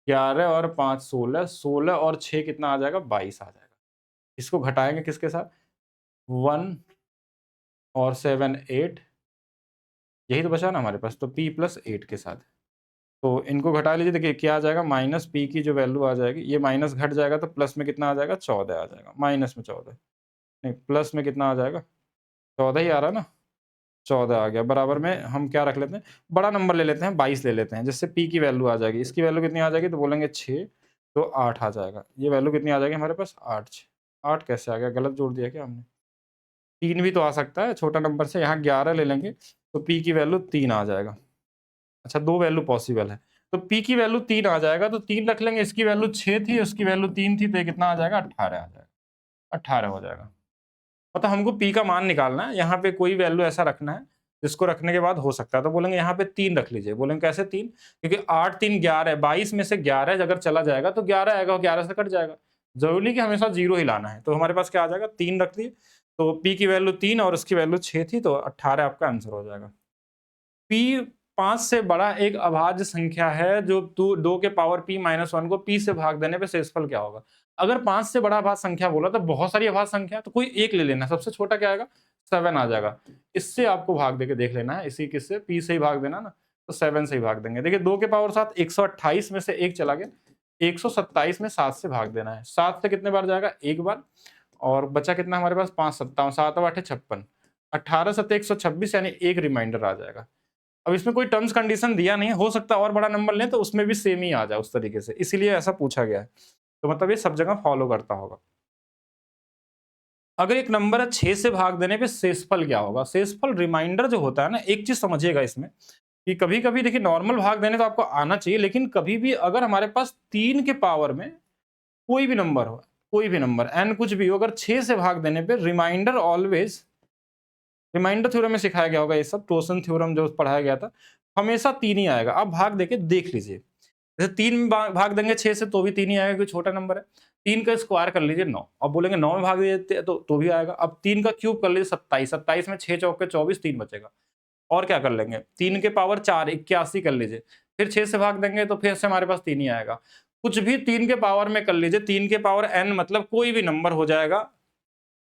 11 और 5 16, 16 और 6 कितना आ जाएगा, 22 आ जाएगा। इसको घटाएंगे किसके साथ, 1 और 7 8, यही तो बचा ना हमारे पास, तो p प्लस 8 के साथ। तो इनको घटा लीजिए, देखिए क्या आ जाएगा, माइनस पी की जो वैल्यू आ जाएगी, ये माइनस घट जाएगा तो प्लस में कितना आ जाएगा, 14 आ जाएगा, माइनस में 14। नहीं, प्लस में कितना आ जाएगा? 14 ही आ रहा है ना? 14 आ गया, बराबर में हम क्या रख लेते हैं, बड़ा नंबर ले लेते हैं, 22 ले लेते हैं, जिससे p की वैल्यू आ जाएगी। इसकी वैल्यू कितनी आ जाएगी? तो बोलेंगे 6, तो 8 आ जाएगा। ये वैल्यू कितनी आ जाएगी हमारे पास? 8। 8 कैसे आ गया? गलत जोड़ दिया क्या हमने? 3 भी तो आ सकता है छोटा नंबर से, यहाँ 11 ले लेंगे तो p की वैल्यू 3 आ जाएगा। अच्छा, 2 वैल्यू पॉसिबल है, तो p की वैल्यू 3 आ जाएगा, तो 3 रख लेंगे। इसकी वैल्यू 6 थी, उसकी वैल्यू 3 थी, तो ये कितना आ जाएगा? 18 आ जाएगा। 18 हो जाएगा। मतलब हमको p का मान निकालना है, यहाँ पे कोई वैल्यू ऐसा रखना है जिसको रखने के बाद हो सकता है, तो बोलेंगे यहाँ पे 3 रख लीजिए। बोलेंगे कैसे 3? क्योंकि 8 3 11 है, 22 में से 11 अगर चला जाएगा तो 11 आएगा और 11 से कट जाएगा। जरूरी नहीं कि हमेशा 0 ही लाना है, तो हमारे पास क्या आ जाएगा? 3 रख दिए, तो p की वैल्यू 3 और उसकी वैल्यू 6 थी, तो 18 आपका आंसर हो जाएगा। p 5 से बड़ा एक अभाज्य संख्या है जो 2 के पावर p माइनस 1 को p से भाग देने पे शेषफल क्या होगा? अगर 5 से बड़ा अभाज्य संख्या बोला तो बहुत सारी अभाज्य संख्या, तो कोई एक ले लेना, सबसे छोटा क्या आएगा? 7 आ जाएगा। इससे आपको भाग देके देख लेना है, इसी किससे? p से ही भाग देना ना, तो 7 से ही भाग देंगे। देखिए 2 के पावर 7 128 में से 1 चला गया, 127 में 7 से भाग देना है। 7 से कितने बार जाएगा? 1 बार, और बचा कितना हमारे पास? 5 57, 7 8 56, 18 7 126, यानी एक रिमाइंडर आ जाएगा। अब इसमें कोई टर्म्स कंडीशन दिया नहीं है, हो सकता है और बड़ा नंबर लें तो उसमें भी सेम ही आ जाए उस तरीके से, इसीलिए ऐसा पूछा गया है। तो मतलब ये सब जगह फॉलो करता होगा। अगर एक नंबर है 6 से भाग देने पे शेषफल क्या होगा? शेषफल रिमाइंडर जो होता है ना, एक चीज समझिएगा इसमें कि कभी-कभी देखिए नॉर्मल भाग देने तो आपको आना चाहिए, लेकिन कभी भी अगर हमारे पास 3 के पावर में कोई भी नंबर हो, कोई भी नंबर n कुछ भी हो, अगर 6 से भाग देने पे रिमाइंडर ऑलवेज, रिमाइंडर थ्योरम में सिखाया गया होगा ये सब, टोसन थ्योरम जो पढ़ाया गया था, हमेशा 3 ही आएगा। आप भाग देके देख लीजिए, जैसे 3 में भाग देंगे 6 से तो भी 3 ही आएगा, क्योंकि छोटा नंबर है। 3 का स्क्वायर कर लीजिए 9, अब बोलेंगे 9 में भाग देते तो भी आएगा। अब 3 का क्यूब कर लीजिए 27, 27 में 6 चौके 24, 3 बचेगा। और क्या कर लेंगे? 3 के पावर 4 81 कर लीजिए, फिर 6 से भाग देंगे तो फिर से हमारे पास 3 ही आएगा। कुछ भी 3 के पावर में कर लीजिए, 3 के पावर n मतलब कोई भी नंबर हो जाएगा,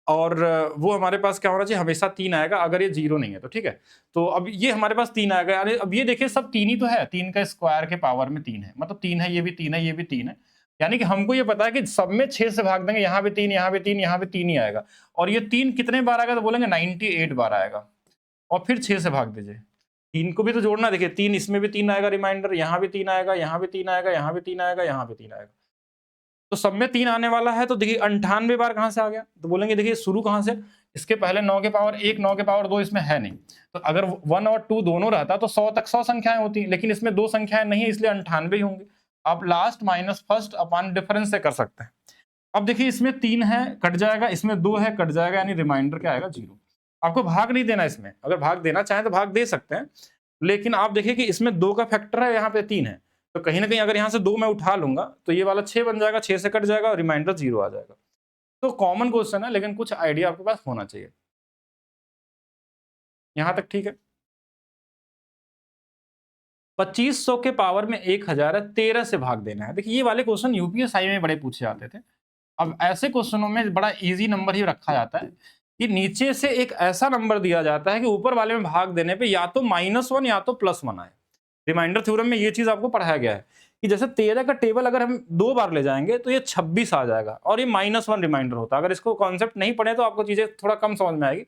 और वो हमारे पास क्या होना चाहिए? हमेशा 3 आएगा, अगर ये 0 नहीं है तो, ठीक है? तो अब ये हमारे पास 3 आएगा, यानी अब ये देखिए सब 3 ही तो है, 3 का स्क्वायर के पावर में 3 है, मतलब 3 है, ये भी 3 है, ये भी 3 है। यानी कि हमको ये पता है कि सब में 6 से भाग देंगे, यहाँ पे 3, यहाँ पे 3, यहाँ पे 3 ही आएगा। और ये 3 कितने बार आएगा? तो बोलेंगे 98 बार आएगा, और फिर 6 से भाग दीजिए। 3 को भी तो जोड़ना, देखिए 3 इसमें भी 3 आएगा रिमाइंडर, यहाँ भी 3 आएगा, यहाँ भी 3 आएगा, यहाँ भी 3 आएगा, यहाँ भी 3 आएगा। तो सब में 3 आने वाला है, तो देखिए 98 बार कहाँ से आ गया? तो बोलेंगे देखिए शुरू कहाँ से? इसके पहले 9 के पावर 1, 9 के पावर 2 इसमें है नहीं, तो अगर 1 और 2 दोनों रहता तो 100 तक 100 संख्याएं होती, लेकिन इसमें 2 संख्याएं नहीं है, इसलिए 98 ही होंगे। आप last minus first upon difference से कर सकते हैं। अब देखिए इसमें 3 है, कट जाएगा, इसमें 2 है, कट जाएगा, यानी रिमाइंडर क्या आएगा? 0। आपको भाग नहीं देना इसमें, अगर भाग देना चाहें तो भाग दे सकते हैं, लेकिन आप देखिए कि इसमें 2 का फैक्टर है, यहाँ पे 3 है, तो कहीं ना कहीं अगर यहाँ से 2 मैं उठा लूंगा तो ये वाला 6 बन जाएगा, 6 से कट जाएगा और रिमाइंडर 0 आ जाएगा। तो कॉमन क्वेश्चन है, लेकिन कुछ आइडिया आपके पास होना चाहिए। यहाँ तक ठीक है? 2500 के पावर में 1000 है, 13 से भाग देना है। देखिए ये वाले क्वेश्चन यूपीएसआई में बड़े पूछे जाते थे। अब ऐसे क्वेश्चनों में बड़ा इजी नंबर ही रखा जाता है कि नीचे से एक ऐसा नंबर दिया जाता है कि ऊपर वाले में भाग देने पे या तो -1 या तो +1 आए। रिमाइंडर थ्योरम में ये चीज आपको पढ़ाया गया है कि जैसे 13 का टेबल अगर हम 2 बार ले जाएंगे तो ये 26 आ जाएगा, और ये -1 रिमाइंडर होता है। अगर इसको कॉन्सेप्ट नहीं पढ़े तो आपको चीजें थोड़ा कम समझ में आएगी।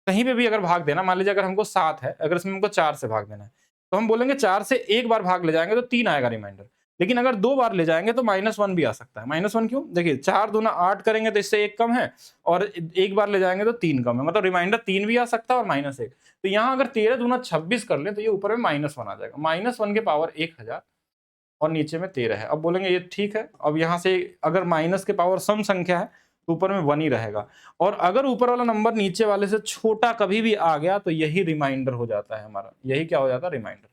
कहीं पे भी अगर भाग देना, मान लीजिए अगर हमको 7 है, अगर इसमें हमको 4 से भाग देना है, तो हम बोलेंगे 4 से एक बार भाग ले जाएंगे तो 3 आएगा रिमाइंडर। लेकिन अगर 2 बार ले जाएंगे तो -1 भी आ सकता है। -1 क्यों? देखिए 4 दूना 8 करेंगे तो इससे 1 कम है, और एक बार ले जाएंगे तो 3 कम है, मतलब रिमाइंडर 3 भी आ सकता है और -1। तो यहाँ अगर 13 दूना 26 कर लें तो ये ऊपर में -1 आ जाएगा। -1 के पावर 1000 और नीचे में 13 है। अब बोलेंगे ये ठीक है। अब यहाँ से अगर माइनस के पावर सम संख्या है तो ऊपर में 1 ही रहेगा, और अगर ऊपर वाला नंबर नीचे वाले से छोटा कभी भी आ गया तो यही रिमाइंडर हो जाता है हमारा। यही क्या हो जाता है? रिमाइंडर।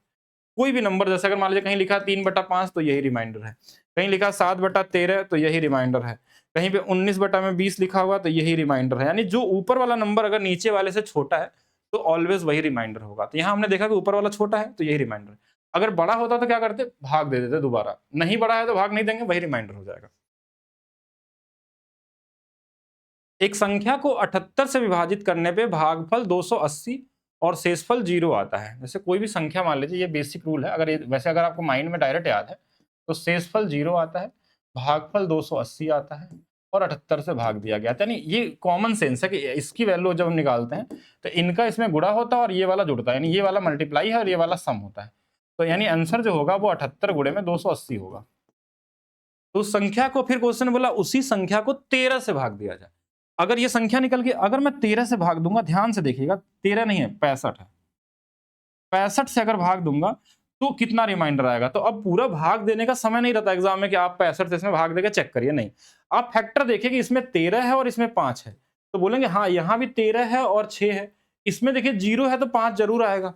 कोई भी नंबर, जैसे अगर मान लीजिए कहीं लिखा 3/5 तो यही रिमाइंडर है, कहीं लिखा 7/13 तो यही रिमाइंडर है, कहीं पे 19/20 लिखा हुआ तो यही रिमाइंडर है। यानी जो ऊपर वाला नंबर अगर नीचे वाले से छोटा है तो ऑलवेज वही रिमाइंडर होगा। तो यहाँ हमने देखा कि ऊपर वाला छोटा है तो यही रिमाइंडर है। अगर बड़ा होता तो क्या करते? भाग दे देते दोबारा। नहीं बड़ा है तो भाग नहीं देंगे, वही रिमाइंडर हो जाएगा। एक संख्या को 78 से विभाजित करने पे भागफल 280 और शेषफल 0 आता है। जैसे कोई भी संख्या मान लीजिए, ये बेसिक रूल है, अगर वैसे अगर आपको माइंड में डायरेक्ट याद है तो शेषफल 0 आता है, भागफल 280 आता है, और 78 से भाग दिया गया। यानी ये कॉमन सेंस है कि इसकी वैल्यू जब हम निकालते हैं तो इनका इसमें गुणा होता है और ये वाला जुड़ता है, यानी ये वाला मल्टीप्लाई है और ये वाला सम होता है। तो यानी आंसर जो होगा वो 78 गुणे में 280 होगा। तो उस संख्या को फिर क्वेश्चन बोला उसी संख्या को 13 से भाग दिया जाए। अगर ये संख्या निकल के अगर मैं 13 से भाग दूंगा, ध्यान से देखिएगा, 13 नहीं है 65 है, 65 से अगर भाग दूंगा तो कितना रिमाइंडर आएगा। तो अब पूरा भाग देने का समय नहीं रहता एग्जाम में कि आप 65 से इसमें भाग देकर चेक करिए, नहीं, आप फैक्टर देखिए कि इसमें 13 है और इसमें 5 है, तो बोलेंगे हाँ यहाँ भी 13 है और 6 है, इसमें देखिए 0 है तो 5 जरूर आएगा।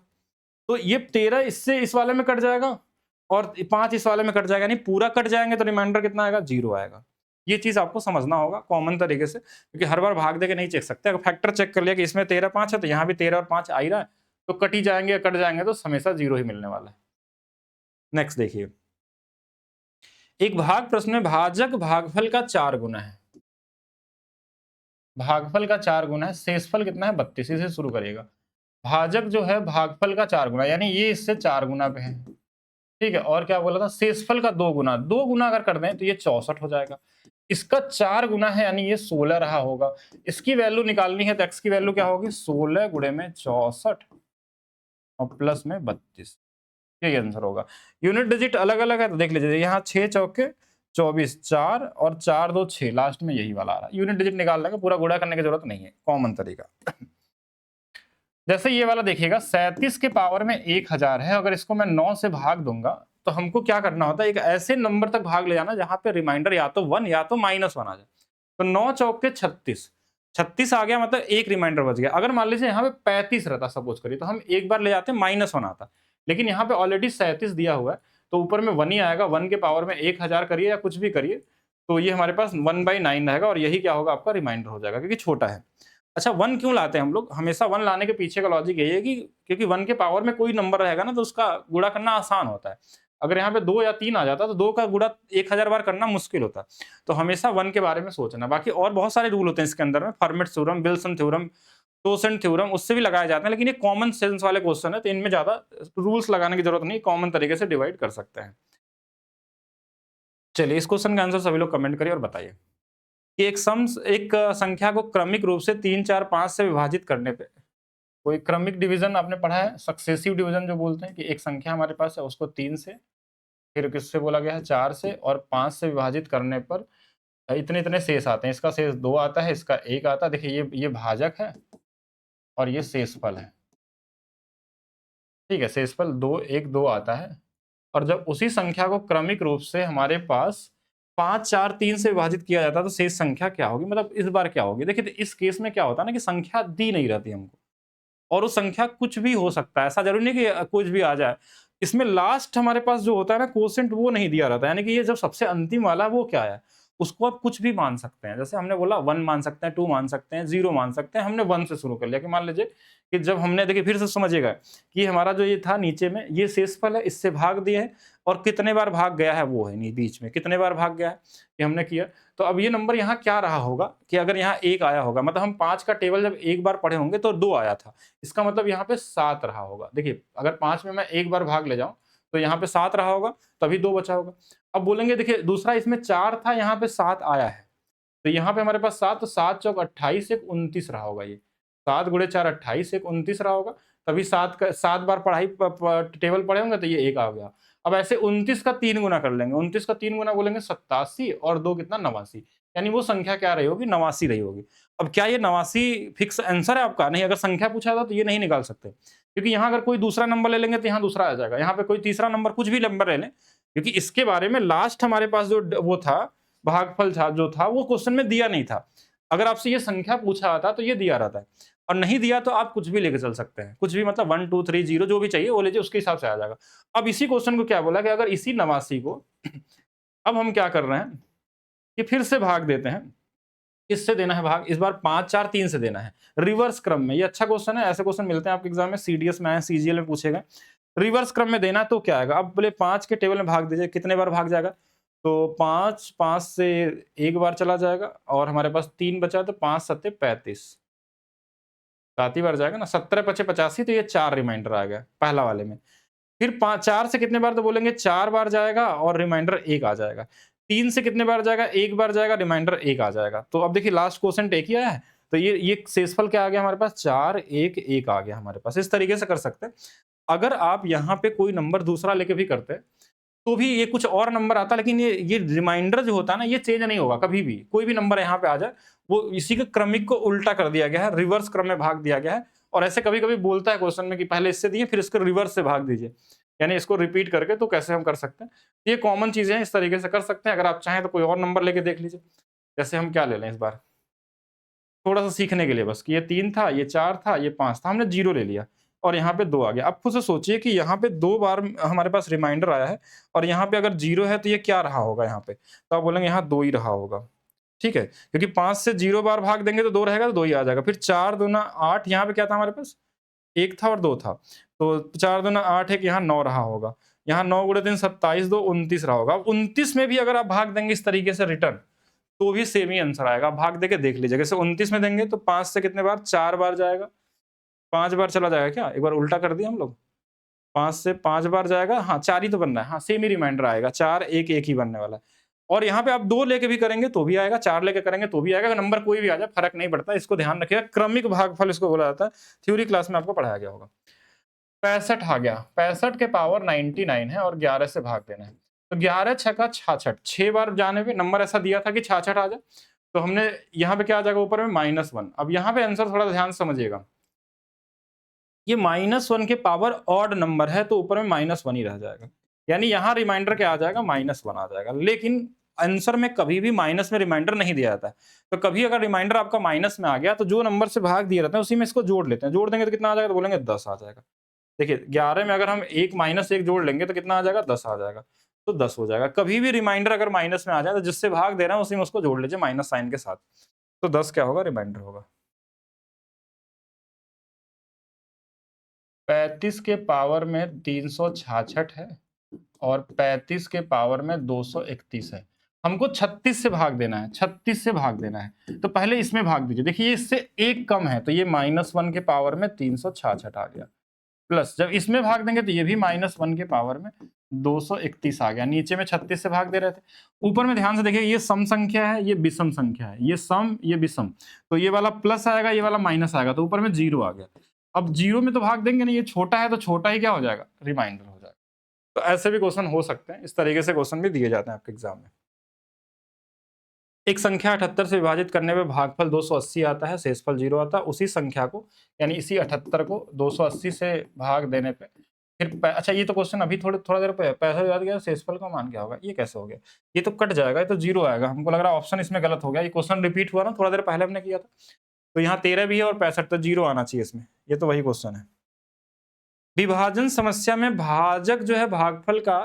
तो ये 13 इससे इस वाले में कट जाएगा और 5 इस वाले में कट जाएगा, यानी पूरा कट जाएंगे तो रिमाइंडर कितना आएगा, 0 आएगा। ये चीज आपको समझना होगा कॉमन तरीके से, क्योंकि हर बार भाग देके नहीं चेक सकते। अगर फैक्टर चेक कर लिया कि इसमें 13 5 है तो यहाँ भी 13 और 5 आ ही रहा है, तो कट ही जाएंगे, कट जाएंगे तो हमेशा 0 ही मिलने वाला है। नेक्स्ट देखिए, एक भाग प्रश्न में भाजक भागफल का 4 गुना है, भागफल का 4 गुना है, शेषफल कितना है 32, इसे शुरू करिएगा। भाजक जो है भागफल का 4 गुना, यानी ये इससे 4 गुना पे है, ठीक है। और क्या बोला था, शेषफल का 2 गुना, 2 गुना अगर कर दें तो ये 64 हो जाएगा। इसका 4 गुना है यानी ये 16 रहा होगा। इसकी वैल्यू निकालनी है तो x की वैल्यू क्या होगी, 16 गुणे में 64 और प्लस में 32, यही आंसर होगा। यूनिट डिजिट अलग अलग है तो देख लीजिए, यहाँ 6 चौके 24, 4 और 4 2 6, लास्ट में यही वाला आ रहा है। यूनिट डिजिट निकालने का पूरा गुणा करने की जरूरत नहीं है, कॉमन तरीका। जैसे ये वाला देखिएगा, 37 के पावर में 1000 है, अगर इसको मैं 9 से भाग दूंगा तो हमको क्या करना होता है, एक ऐसे नंबर तक भाग ले जाना जहां पे रिमाइंडर या तो 1 या तो -1 आ जाए। तो 9 चौके 36, 36 आ गया, मतलब एक रिमाइंडर बच गया। अगर मान लीजिए यहाँ पे 35 रहता सपोज करिए, तो हम एक बार ले जाते -1 आता, लेकिन यहाँ पे ऑलरेडी 37 दिया हुआ है तो ऊपर में 1 ही आएगा। 1 के पावर में 1000 करिए या कुछ भी करिए तो ये हमारे पास 1/9 रहेगा और यही क्या होगा, आपका रिमाइंडर हो जाएगा, क्योंकि छोटा है। अच्छा, 1 क्यों लाते हैं हम लोग, हमेशा 1 लाने के पीछे का लॉजिक यही है कि क्योंकि 1 के पावर में कोई नंबर रहेगा ना तो उसका गुणा करना आसान होता है। अगर यहाँ पे 2 या 3 आ जाता तो 2 का गुणा 1000 बार करना मुश्किल होता। तो हमेशा 1 के बारे में सोचना। बाकी और बहुत सारे रूल होते हैं इसके अंदर में, Fermat theorem, Wilson theorem, totient theorem, उससे भी लगाए जाते हैं, लेकिन ये कॉमन सेंस वाले क्वेश्चन है तो इनमें ज्यादा रूल्स लगाने की जरूरत नहीं, कॉमन तरीके से डिवाइड कर सकते हैं। चलिए, इस क्वेश्चन का आंसर सभी लोग कमेंट करिए और बताइए कि एक संख्या को क्रमिक रूप से 3 4 5 से विभाजित करने पे, कोई क्रमिक डिवीजन आपने पढ़ा है, सक्सेसिव डिवीजन जो बोलते हैं कि एक संख्या हमारे पास है उसको 3 से, फिर किससे बोला गया है 4 से और 5 से विभाजित करने पर इतने इतने शेष आते हैं। इसका शेष 2 आता है, इसका 1 आता है। देखिए ये भाजक है और ये शेषफल है, ठीक है। शेषफल 2 1 2 आता है और जब उसी संख्या को क्रमिक रूप से हमारे पास 5 4 3 से विभाजित किया जाता है तो शेष संख्या क्या होगी, मतलब इस बार क्या होगी। देखिए, तो इस केस में क्या होता है ना कि संख्या दी नहीं रहती हमको, और वो संख्या कुछ भी हो सकता है, ऐसा जरूरी नहीं कि कुछ भी आ जाए। इसमें लास्ट हमारे पास जो होता है ना कोसेंट, वो नहीं दिया रहता है, यानी कि ये जब सबसे अंतिम वाला वो क्या है, उसको आप कुछ भी मान सकते हैं। जैसे हमने बोला 1 मान सकते हैं, 2 मान सकते हैं, 0 मान सकते हैं। हमने 1 से शुरू कर लिया कि मान लीजिए कि जब हमने, देखिए फिर से समझिएगा कि हमारा जो ये था नीचे में ये शेषफल है, इससे भाग दिए हैं और कितने बार भाग गया है वो है नहीं, बीच में कितने बार भाग गया है ये हमने किया। तो अब ये नंबर यहाँ क्या रहा होगा कि अगर यहाँ 1 आया होगा, मतलब हम 5 का टेबल जब एक बार पढ़े होंगे तो 2 आया था, इसका मतलब यहाँ पे 7 रहा होगा। देखिए, अगर 5 में मैं एक बार भाग ले जाऊं तो यहाँ पे 7 रहा होगा, तभी 2 बचा होगा। अब बोलेंगे देखिए दूसरा इसमें 4 था, यहाँ पे 7 आया है, तो यहाँ पे हमारे पास 7, तो 7 चौक 28, 1 29 रहा होगा। ये 7 गुणे 4 28, 1 29 रहा होगा, तभी 7 बार पढ़ाई टेबल पढ़े होंगे तो ये 1 आ गया। अब ऐसे 29 का 3 गुना कर लेंगे, 29 का 3 गुना बोलेंगे 87 और 2 कितना 89, यानी वो संख्या क्या रही होगी, 89 रही होगी। अब क्या ये 89 फिक्स आंसर है आपका, नहीं। अगर संख्या पूछा था तो ये नहीं निकाल सकते, क्योंकि यहाँ अगर कोई दूसरा नंबर ले लेंगे तो यहाँ दूसरा आ जाएगा, यहाँ पे कोई तीसरा नंबर, कुछ भी नंबर ले लें, क्योंकि इसके बारे में लास्ट हमारे पास जो वो था भागफल था जो था वो क्वेश्चन में दिया नहीं था। अगर आपसे ये संख्या पूछा था तो ये दिया रहता है, और नहीं दिया तो आप कुछ भी लेके चल सकते हैं, कुछ भी, मतलब 1 2 3 0 जो भी चाहिए वो लीजिए, उसके हिसाब से आ जाएगा। अब इसी क्वेश्चन को क्या बोला कि अगर इसी 89 को अब हम क्या कर रहे हैं कि फिर से भाग देते हैं। किससे देना है भाग, इस बार 5 4 3 से देना है, रिवर्स क्रम में। ये अच्छा क्वेश्चन है, ऐसे क्वेश्चन मिलते हैं आपके एग्जाम में, सीडीएस में आए, सीजीएल में पूछेगा। रिवर्स क्रम में देना तो क्या आएगा, अब बोले 5 के टेबल में भाग दीजिए, कितने बार भाग जाएगा, तो 5 से एक बार चला जाएगा और हमारे पास 3 बचा, तो 5 7 35, 7 ही बार जाएगा ना, 17 5 85, तो ये 4 रिमाइंडर आ गया पहला वाले में। फिर 4 से कितने बार, तो बोलेंगे 4 बार जाएगा और रिमाइंडर 1 आ जाएगा। 3 से कितने बार जाएगा, एक बार जाएगा, रिमाइंडर 1 आ जाएगा। तो अब देखिए लास्ट क्वोशिएंट 1 ही आया है, तो ये शेषफल क्या आ गया हमारे पास, 4 1 1 आ गया हमारे पास। इस तरीके से कर सकते हैं। अगर आप यहाँ पे कोई नंबर दूसरा लेके भी करते हैं तो भी ये कुछ और नंबर आता, लेकिन ये रिमाइंडर जो होता है ना, ये चेंज नहीं होगा कभी भी। कोई भी नंबर यहाँ पे आ जाए, वो इसी के क्रमिक को उल्टा कर दिया गया है, रिवर्स क्रम में भाग दिया गया है। और ऐसे कभी-कभी बोलता है क्वेश्चन में कि पहले इससे दिए फिर इसको रिवर्स से भाग दीजिए, यानी इसको रिपीट करके। तो कैसे हम कर सकते हैं, ये कॉमन चीजें हैं, इस तरीके से कर सकते हैं। अगर आप चाहें तो कोई और नंबर लेके देख लीजिए। जैसे हम क्या ले लें इस बार, थोड़ा सा सीखने के लिए बस, कि ये 3 था, ये 4 था, ये 5 था, हमने 0 ले लिया और यहाँ पे 2 आ गया। अब खुद से सोचिए कि यहाँ पे 2 बार हमारे पास रिमाइंडर आया है और यहाँ पे अगर 0 है तो ये क्या रहा होगा यहाँ पे? तो आप बोलेंगे यहाँ 2 ही रहा होगा, ठीक है? क्योंकि 5 से 0 बार भाग देंगे तो 2 रहेगा, तो 2 ही आ जाएगा। फिर 4 दूना 8, यहाँ पे क्या था हमारे पास? 1 था और 2 था। तो 4 दूना 8, 1 यहाँ 9 रहा होगा। यहाँ 9 गुणे 3 27, 2 29 रहा होगा। अब 29 में भी अगर आप भाग देंगे इस तरीके से रिटर्न, तो भी सेम ही आंसर आएगा। भाग देके देख लीजिएगा। जैसे 29 में देंगे तो 5 से कितने बार, 4 बार जाएगा। 5 बार चला जाएगा क्या? एक बार उल्टा कर दिया हम लोग। 5 से 5 बार जाएगा, हाँ 4 ही तो बनना है। हाँ, सेम ही रिमाइंडर आएगा, 4 1 1 ही बनने वाला है। और यहाँ पे आप 2 लेके भी करेंगे तो भी आएगा, 4 लेके करेंगे तो भी आएगा। नंबर कोई भी आ जाए फर्क नहीं पड़ता, इसको ध्यान रखिएगा। क्रमिक भागफल इसको बोला जाता है, थ्योरी क्लास में आपको पढ़ाया गया होगा। 65 आ गया। 65 के पावर 99 है और 11 से भाग देना है। तो 11 छक्का 66, 6 बार जाने पे नंबर ऐसा दिया था कि 66 आ जाए। तो हमने यहाँ पे क्या आ जाएगा ऊपर में -1। अब यहाँ पे आंसर थोड़ा ध्यान से समझिएगा। ये -1 के पावर ऑड नंबर है, तो ऊपर में -1 ही रह जाएगा। यानी यहाँ रिमाइंडर क्या आ जाएगा, -1 आ जाएगा। लेकिन आंसर में कभी भी माइनस में रिमाइंडर नहीं दिया जाता है। तो कभी अगर रिमाइंडर आपका माइनस में आ गया तो जो नंबर से भाग दिए रहते हैं उसी में इसको जोड़ लेते हैं। जोड़ देंगे तो कितना आ जाएगा, तो बोलेंगे 10 आ जाएगा। देखिए 11 में अगर हम 1 -1 जोड़ लेंगे तो कितना आ जाएगा, 10 आ जाएगा। तो 10 हो जाएगा। कभी भी रिमाइंडर अगर माइनस में आ जाए तो जिससे भाग दे रहे हैं उसी में उसको जोड़ लीजिए माइनस साइन के साथ। तो 10 क्या होगा, रिमाइंडर होगा। 35 के पावर में 366 है और 35 के पावर में 231 है। हमको 36 से भाग देना है, 36 से भाग देना है। तो पहले इसमें भाग दीजिए। देखिए ये इससे एक कम है, तो ये -1 के पावर में 366 आ गया। प्लस जब इसमें भाग देंगे तो ये भी -1 के पावर में 231 आ गया। नीचे में 36 से भाग दे रहे थे। ऊपर में ध्यान से देखिए, ये सम संख्या है, ये विषम संख्या है। ये सम, ये विषम। तो ये वाला प्लस आएगा, ये वाला माइनस आएगा, तो ऊपर में 0 आ गया। अब 0 में तो भाग देंगे नहीं, ये छोटा है तो छोटा ही क्या हो जाएगा, रिमाइंडर हो जाएगा। तो ऐसे भी क्वेश्चन हो सकते हैं। इस तरीके से क्वेश्चन भी दिए जाते हैं आपके एग्जाम में। एक संख्या 78 से विभाजित करने पे भागफल 280 आता है, शेषफल 0 आता है। उसी संख्या को, यानी इसी 78 को 280 से भाग देने पे फिर अच्छा, ये तो क्वेश्चन अभी थोड़ा देर पैसा याद गया, शेषफल का मान क्या होगा, ये कैसे हो गया? ये तो कट जाएगा, ये तो 0 आएगा। हमको लग रहा है ऑप्शन इसमें गलत हो गया। ये क्वेश्चन रिपीट हुआ ना, थोड़ा देर पहले हमने किया था। तो यहाँ 13 भी है और 65, तो 0 आना चाहिए इसमें। ये तो वही क्वेश्चन है। विभाजन समस्या में भाजक जो है भागफल का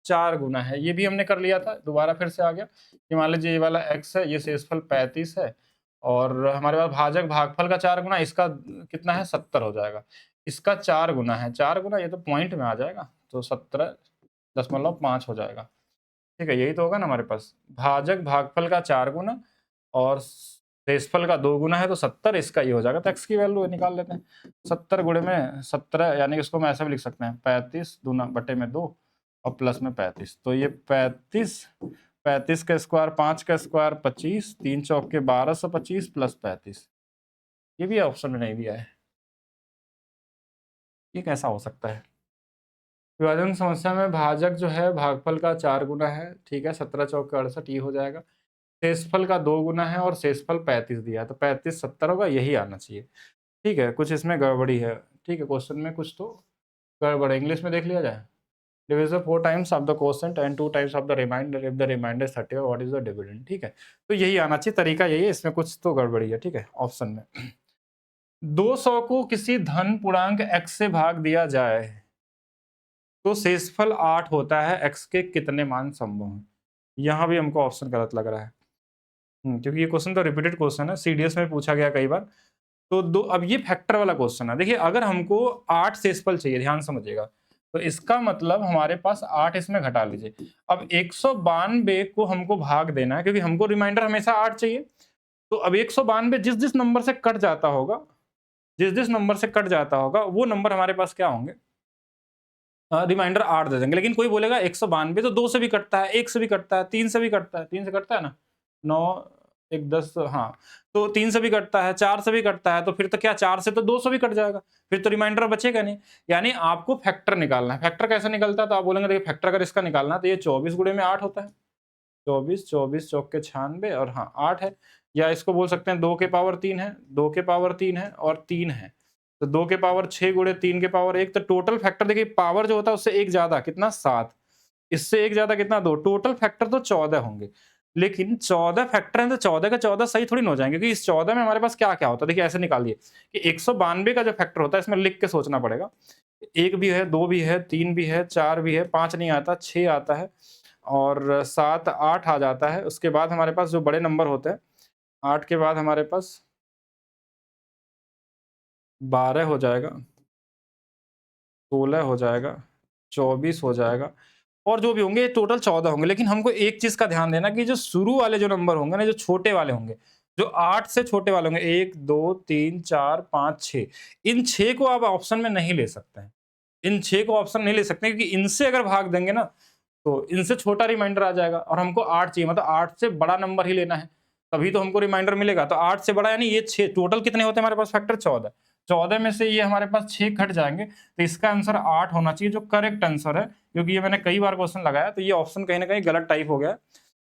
4 गुना है। ये भी हमने कर लिया था, दोबारा फिर से आ गया कि मान लीजिए ये वाला x है, ये शेषफल 35 है और हमारे पास भाजक भागफल का 4 गुना, इसका कितना है, 70 हो जाएगा। इसका 4 गुना है, 4 गुना, ये तो पॉइंट में आ जाएगा, तो 17.5 हो जाएगा। ठीक है, यही तो होगा ना हमारे पास। भाजक भागफल का 4 गुना और शेषफल का 2 गुना है, तो 70, इसका ये हो जाएगा। तो x की वैल्यू निकाल लेते हैं। 70 गुणे में 17, यानी इसको हम ऐसा भी लिख सकते हैं, 35 दूना बटे में 2 और प्लस में 35। तो ये 35 का स्क्वायर, 5 का स्क्वायर 25, 3 चौके 1225 प्लस 35। ये भी ऑप्शन में नहीं दिया है, ये कैसा हो सकता है? विभाजन समस्या में भाजक जो है भागफल का 4 गुना है, ठीक है, 17 चौके 68, ये हो जाएगा। शेषफल का 2 गुना है और शेषफल 35 दिया है, तो 35 70 होगा, यही आना चाहिए। ठीक है, कुछ इसमें गड़बड़ी है। ठीक है, क्वेश्चन में कुछ तो गड़बड़ है। इंग्लिश में देख लिया जाए। Division 4 times of the quotient and 2 times of the remainder, if the remainder 30, what is the dividend. ठीक है, तो यही आना चाहिए, तरीका यही है। इसमें कुछ तो गड़बड़ी है। ठीक है, ऑप्शन में 200 को किसी धन पूर्णांक x से भाग दिया जाए तो शेषफल 8 होता है। x के कितने मान संभव हैं? यहाँ भी हमको ऑप्शन गलत लग रहा है। क्योंकि ये क्वेश्चन तो रिपीटेड क्वेश्चन है, सीडीएस में पूछा गया कई बार। तो अब ये फैक्टर वाला क्वेश्चन है। देखिए अगर हमको 8 शेषफल चाहिए, ध्यान समझिएगा, तो इसका मतलब हमारे पास 8 इसमें घटा लीजिए। अब 192 को हमको भाग देना है, क्योंकि हमको रिमाइंडर हमेशा 8 चाहिए। तो अब 192 जिस जिस नंबर से कट जाता होगा, जिस जिस नंबर से कट जाता होगा, वो नंबर हमारे पास क्या होंगे, रिमाइंडर 8 दे देंगे। लेकिन कोई बोलेगा 192 तो 2 से भी कटता है, 1 से भी कटता है, 3 से भी कटता है, 3 से कटता है ना? 9 1 10 हाँ, तो 3 से भी कटता है, 4 से भी कटता है, तो फिर तो क्या 4 से तो 200 भी कट जाएगा, फिर तो रिमाइंडर बचेगा नहीं। यानी आपको फैक्टर निकालना है। फैक्टर कैसे निकलता है? तो आप बोलेंगे देखिए फैक्टर अगर इसका निकालना है तो ये 24 गुणे में 8 होता है। 24, 24 चौक के 96 और हाँ 8 है। या इसको बोल सकते हैं 2 के पावर 3 है, 2 के पावर 3 है और 3 है। तो 2 के पावर 6 गुणे 3 के पावर 1, तो टोटल फैक्टर देखिए पावर जो होता है उससे 1 ज़्यादा कितना 7, इससे 1 ज़्यादा कितना 2, टोटल फैक्टर तो 14 होंगे। लेकिन 14 फैक्टर हैं तो 14 के 14 सही थोड़ी ना हो जाएँगे, क्योंकि इस 14 में हमारे पास क्या-क्या होता है? देखिए ऐसे निकालिए कि 192 का जो फैक्टर होता है इसमें लिख के सोचना पड़ेगा। 1 भी है, 2 भी है, 3 भी है, 4 भी है, 5 नहीं आता, 6 आता है और 7, 8 आ जाता है। उसके बाद हमारे पास जो बड़े नंबर होते हैं, 8 के बाद हमारे पास 12 हो जाएगा, 16 हो जाएगा, 24 हो जाएगा और जो भी होंगे ये टोटल 14 होंगे। लेकिन हमको एक चीज़ का ध्यान देना कि जो शुरू वाले जो नंबर होंगे ना, जो छोटे वाले होंगे, जो 8 से छोटे वाले होंगे 1, 2, 3, 4, 5, 6, इन 6 को आप ऑप्शन में नहीं ले सकते हैं। इन 6 को ऑप्शन नहीं ले सकते क्योंकि इनसे अगर भाग देंगे ना, तो इनसे छोटा रिमाइंडर आ जाएगा और हमको 8 चाहिए, मतलब 8 से बड़ा नंबर ही लेना है, तभी तो हमको रिमाइंडर मिलेगा। तो 8 से बड़ा यानी ये 6, टोटल कितने होते हैं हमारे पास फैक्टर 14। 14 में से ये हमारे पास 6 कट जाएँगे, तो इसका आंसर 8 होना चाहिए जो करेक्ट आंसर है, क्योंकि ये मैंने कई बार क्वेश्चन लगाया तो ये ऑप्शन कहीं न कहीं गलत टाइप हो गया है,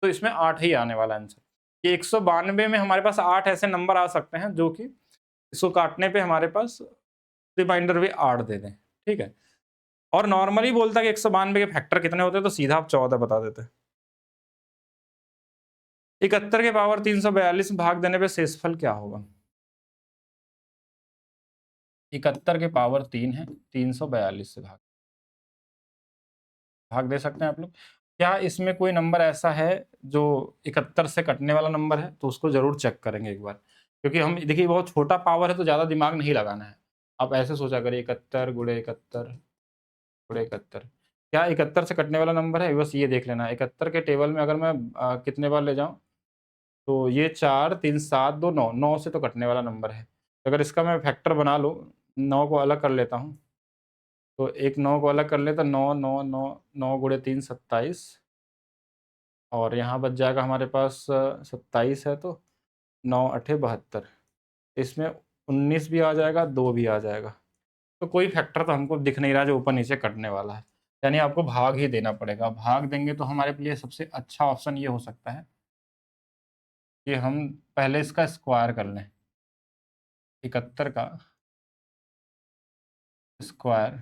तो इसमें 8 ही आने वाला आंसर। ये 192 में हमारे पास 8 ऐसे नंबर आ सकते हैं जो कि इसको काटने पे हमारे पास रिमाइंडर भी 8 दे दें, ठीक है? और नॉर्मली बोलता है कि 192 के फैक्टर कितने होते हैं, तो सीधा आप 14 बता देते। 71 के पावर 342 में भाग देने पे शेषफल क्या होगा? 71 के पावर 3 है, 342 से भाग दे सकते हैं आप लोग। क्या इसमें कोई नंबर ऐसा है जो 71 से कटने वाला नंबर है? तो उसको ज़रूर चेक करेंगे एक बार। क्योंकि हम देखिए बहुत छोटा पावर है तो ज़्यादा दिमाग नहीं लगाना है। आप ऐसे सोचा करिए 71 गुणे 71 गुणे 71, क्या 71 से कटने वाला नंबर है? बस ये देख लेना है। 71 के टेबल में अगर मैं कितने बार ले जाऊँ, तो ये 4, 3, 7, 2, 9, 9 से तो कटने वाला नंबर है। अगर इसका मैं फैक्टर बना लूँ, 9 को अलग कर लेता हूँ, तो एक 9 को अलग कर लें तो 9, 9, 9, 9 गुणे 3 27 और यहाँ बच जाएगा हमारे पास 27 है तो 9 अठे 72, इसमें 19 भी आ जाएगा, 2 भी आ जाएगा। तो कोई फैक्टर तो हमको दिख नहीं रहा जो ऊपर-नीचे कटने वाला है। यानी आपको भाग ही देना पड़ेगा। भाग देंगे तो हमारे लिए सबसे अच्छा ऑप्शन ये हो सकता है कि हम पहले इसका स्क्वायर कर लें। 71 का स्क्वायर,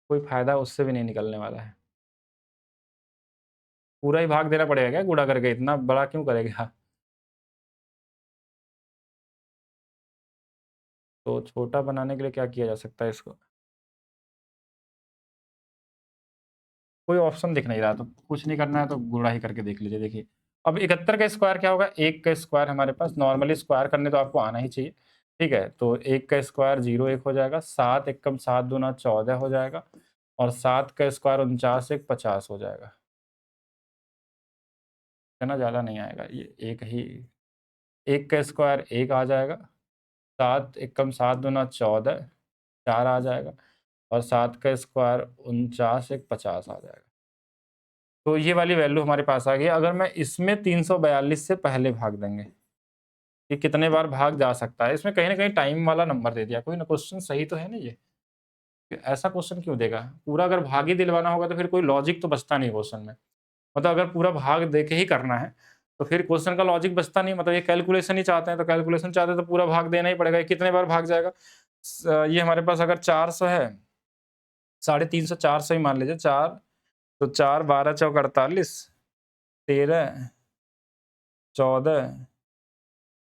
कोई फ़ायदा उससे भी नहीं निकलने वाला है। पूरा ही भाग देना पड़ेगा क्या गुणा करके? इतना बड़ा क्यों करेगा? तो छोटा बनाने के लिए क्या किया जा सकता है इसको? कोई ऑप्शन दिख नहीं रहा, तो कुछ नहीं करना है तो गुणा ही करके देख लीजिए। देखिए, अब 71 का स्क्वायर क्या होगा? 1 का स्क्वायर हमारे पास नॉर्मली स्क्वायर करने तो आपको आना ही चाहिए, ठीक है? तो 1 का स्क्वायर 0 1 हो जाएगा, 7 एकम 7 दूना 14 हो जाएगा और 7 का स्क्वायर 49 एक 50 हो जाएगा। इतना ज़्यादा नहीं आएगा, ये एक ही 1 का स्क्वायर 1 आ जाएगा, 7 एकम 7 दूना 14, 4 आ जाएगा और 7 का स्क्वायर 49 एक 50 आ जाएगा। तो ये वाली वैल्यू हमारे पास आ गई। अगर मैं इसमें 342 से पहले भाग देंगे, कि कितने बार भाग जा सकता है? इसमें कहीं न कहीं टाइम वाला नंबर दे दिया। कोई ना क्वेश्चन सही तो है ना ये? कि ऐसा क्वेश्चन क्यों देगा? पूरा अगर भाग ही दिलवाना होगा तो फिर कोई लॉजिक तो बचता नहीं क्वेश्चन में। मतलब अगर पूरा भाग देके ही करना है, तो फिर क्वेश्चन का लॉजिक बचता नहीं। मतलब ये कैलकुलेशन ही चाहते हैं, तो कैलकुलेशन चाहते हैं तो पूरा भाग देना ही पड़ेगा। ये कितने बार भाग जाएगा? ये हमारे पास अगर 400 है, 350 400 ही मान लीजिए 4, तो 4 12 चौक 48, 13 14,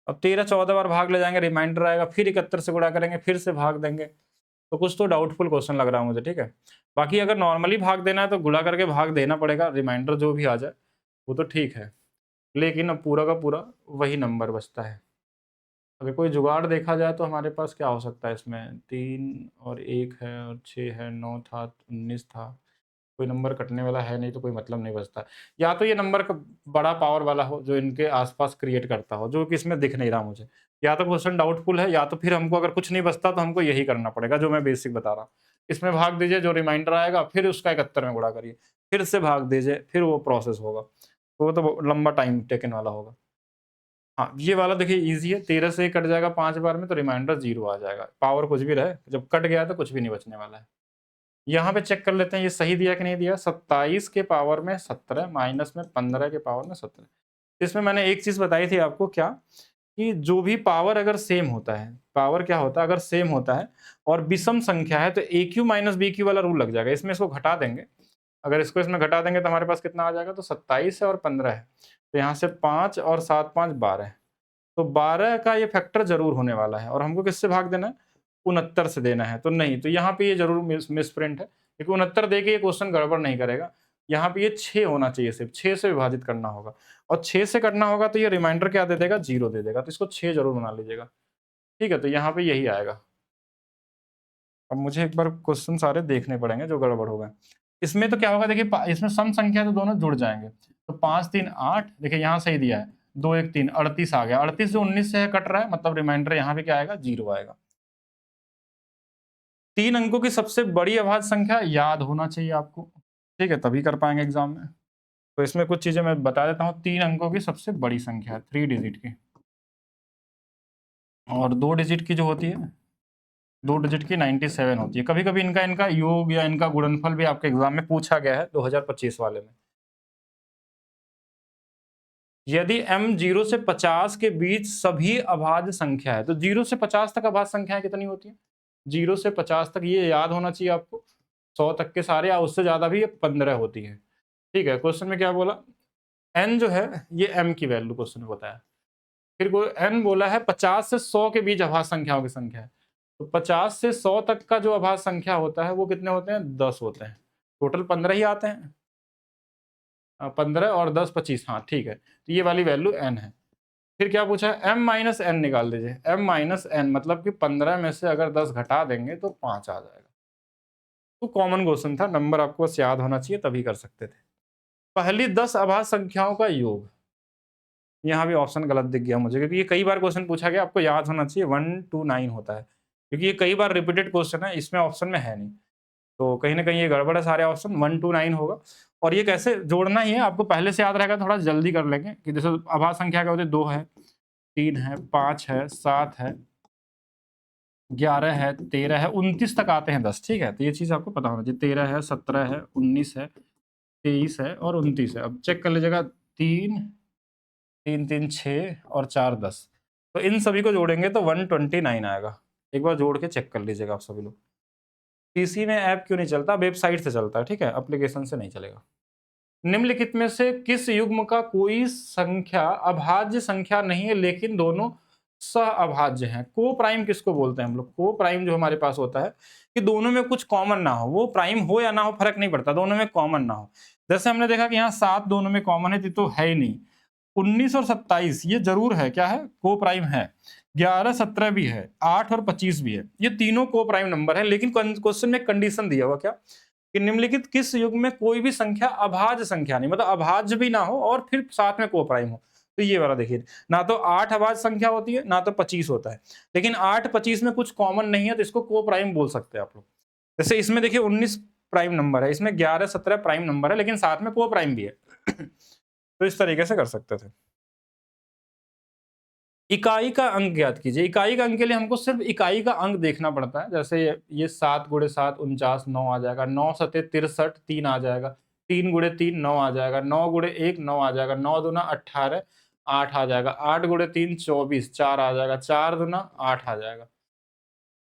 अब 13-14 बार भाग ले जाएँगे, रिमाइंडर आएगा, फिर 71 से गुणा करेंगे, फिर से भाग देंगे। तो कुछ तो डाउटफुल क्वेश्चन लग रहा है मुझे, ठीक है? बाकी अगर नॉर्मली भाग देना है तो गुणा करके भाग देना पड़ेगा, रिमाइंडर जो भी आ जाए, वो तो ठीक है। लेकिन अब पूरा का पूरा वही नंबर बचता है। अगर कोई जुगाड़ देखा जाए तो हमारे पास क्या हो सकता है इसमें? 3 और 1 है और 6 है, 9 था, 19 था। कोई नंबर कटने वाला है नहीं तो कोई मतलब नहीं बचता। या तो ये नंबर का बड़ा पावर वाला हो जो इनके आस-पास क्रिएट करता हो, जो कि इसमें दिख नहीं रहा मुझे। या तो क्वेश्चन डाउटफुल है या तो फिर हमको अगर कुछ नहीं बचता तो हमको यही करना पड़ेगा जो मैं बेसिक बता रहा हूँ। इसमें भाग दीजिए, जो रिमाइंडर आएगा फिर उसका 71 में गुणा करिए, फिर से भाग दीजिए, फिर वो प्रोसेस होगा। तो वो तो लंबा टाइम टेकन वाला होगा। हाँ, ये वाला देखिए ईज़ी है, 13 से कट जाएगा 5 बार में तो रिमाइंडर 0 आ जाएगा। पावर कुछ भी रहे, जब कट गया तो कुछ भी नहीं बचने वाला है। यहाँ पे चेक कर लेते हैं ये सही दिया कि नहीं दिया। 27 के पावर में 17 माइनस में 15 के पावर में 17। इसमें मैंने एक चीज़ बताई थी आपको, क्या? कि जो भी पावर अगर सेम होता है, पावर क्या होता है अगर सेम होता है और विषम संख्या है तो AQ माइनस BQ वाला रूल लग जाएगा। इसमें इसको घटा देंगे, अगर इसको इसमें घटा देंगे तो हमारे पास कितना आ जाएगा, तो 27 है और 15 है। तो यहाँ से 5 और 7 5 12, तो 12 का ये फैक्टर ज़रूर होने वाला है और हमको किससे भाग देना है? 69 से देना है। तो नहीं, तो यहाँ पे ये ज़रूर मिसप्रिंट है, क्योंकि 69 दे के ये क्वेश्चन गड़बड़ नहीं करेगा। यहाँ पे ये 6 होना चाहिए, सिर्फ 6 से विभाजित करना होगा और 6 से करना होगा तो ये रिमाइंडर क्या दे देगा? 0 दे देगा। तो इसको 6 ज़रूर बना लीजिएगा। ठीक है, तो यहाँ पे यही आएगा। अब मुझे एक बार क्वेश्चन सारे देखने पड़ेंगे जो गड़बड़ हो गए। इसमें तो क्या होगा देखिए, इसमें सम संख्या तो दोनों जुड़ जाएँगे। तो 5 3 8, देखिए यहाँ सही दिया है। 2 1 3 38 आ गया। 38 से 19 से कट रहा है, मतलब रिमाइंडर यहाँ पे क्या आएगा? 0 आएगा। 3 अंकों की सबसे बड़ी अभाज्य संख्या याद होना चाहिए आपको, ठीक है? तभी कर पाएँगे एग्ज़ाम में। तो इसमें कुछ चीज़ें मैं बता देता हूँ। 3 अंकों की सबसे बड़ी संख्या है, 3 डिजिट की, और 2 डिजिट की जो होती है, 2 डिजिट की 97 होती है। कभी-कभी इनका इनका योग या इनका गुणनफल भी आपके एग्ज़ाम में पूछा गया है 2025 वाले में। यदि m 0 से 50 के बीच सभी अभाज्य संख्या है, तो 0 से 50 तक अभाज्य संख्याएँ कितनी होती हैं? 0 से 50 तक ये याद होना चाहिए आपको। 100 तक के सारे या उससे ज़्यादा भी 15 होती है। ठीक है, क्वेश्चन में क्या बोला? n जो है ये m की वैल्यू क्वेश्चन में बताया। फिर n बोला है 50 से 100 के बीच अभाज्य संख्याओं की संख्या है। तो 50 से 100 तक का जो अभाज्य संख्या होता है वो कितने होते हैं? 10 होते हैं। टोटल 15 ही आते हैं। 15 और 10 25, हाँ ठीक है। तो ये वाली वैल्यू n है। फिर क्या पूछा है? m माइनस n निकाल दीजिए। m माइनस n मतलब कि 15 में से अगर 10 घटा देंगे तो 5 आ जाएगा। तो कॉमन क्वेश्चन था, नंबर आपको बस याद होना चाहिए तभी कर सकते थे। पहली 10 अभाज्य संख्याओं का योग। यहाँ भी ऑप्शन गलत दिख गया मुझे, क्योंकि ये कई बार क्वेश्चन पूछा गया, आपको याद होना चाहिए 1 to 9 होता है, क्योंकि ये कई बार रिपीटेड क्वेश्चन है, इसमें ऑप्शन में है नहीं। तो कहीं न कहीं ये गड़बड़ है, सारे ऑप्शन 1 to 9 होगा। और ये कैसे जोड़ना ही है, आपको पहले से याद रहेगा, थोड़ा जल्दी कर लेंगे कि जैसे अभाज्य संख्या क्या होती है? 2 है, 3 है, 5 है, 7 है, 11 है, 13 है, 29 तक आते हैं 10, ठीक है? तो ये चीज़ आपको पता होना चाहिए। 13 है, 17 है, 19 है, 23 है और 29 है। अब चेक कर लीजिएगा, 3 3 3 6 और 4 10, तो इन सभी को जोड़ेंगे तो 129 आएगा। एक बार जोड़ के चेक कर लीजिएगा आप सभी लोग। पीसी में ऐप क्यों नहीं चलता? वेबसाइट से चलता है, ठीक है? एप्लीकेशन से नहीं चलेगा। निम्नलिखित में से किस युग्म का कोई संख्या अभाज्य संख्या नहीं है लेकिन दोनों सह-अभाज्य हैं? को-प्राइम किसको बोलते हैं हम लोग? को-प्राइम जो हमारे पास होता है कि दोनों में कुछ कॉमन ना हो, वो प्राइम हो या ना हो फ़र्क नहीं पड़ता, दोनों में कॉमन ना हो। जैसे हमने देखा कि यहाँ 7 दोनों में कॉमन है, तो है ही नहीं। 19 और 27 ये ज़रूर है, क्या है? को-प्राइम है। 11 17 भी है, 8 और 25 भी है। ये तीनों को-प्राइम नंबर है, लेकिन क्वेश्चन में कंडीशन दिया हुआ, क्या? कि निम्नलिखित किस युग्म में कोई भी संख्या अभाज्य संख्या नहीं, मतलब अभाज्य भी ना हो और फिर साथ में को-प्राइम हो। तो ये वाला देखिए, ना तो 8 अभाज्य संख्या होती है, ना तो 25 होता है। लेकिन 8 25 में कुछ कॉमन नहीं है, तो इसको को-प्राइम बोल सकते हैं आप लोग। जैसे इसमें देखिए 19 प्राइम नंबर है, इसमें 11 17 प्राइम नंबर है, लेकिन साथ में को-प्राइम भी है। तो इस तरीके से कर सकते थे। इकाई का अंक ज्ञात कीजिए। इकाई का अंक के लिए हमको सिर्फ इकाई का अंक देखना पड़ता है। जैसे ये 7 × 7 49, 9 आ जाएगा। 9 7 63, 3 आ जाएगा। 3 × 3 9 आ जाएगा। 9 × 1 9 आ जाएगा। 9 दूना 18, 8 आ जाएगा। 8 × 3 24, 4 आ जाएगा। 4 दूना 8 आ जाएगा।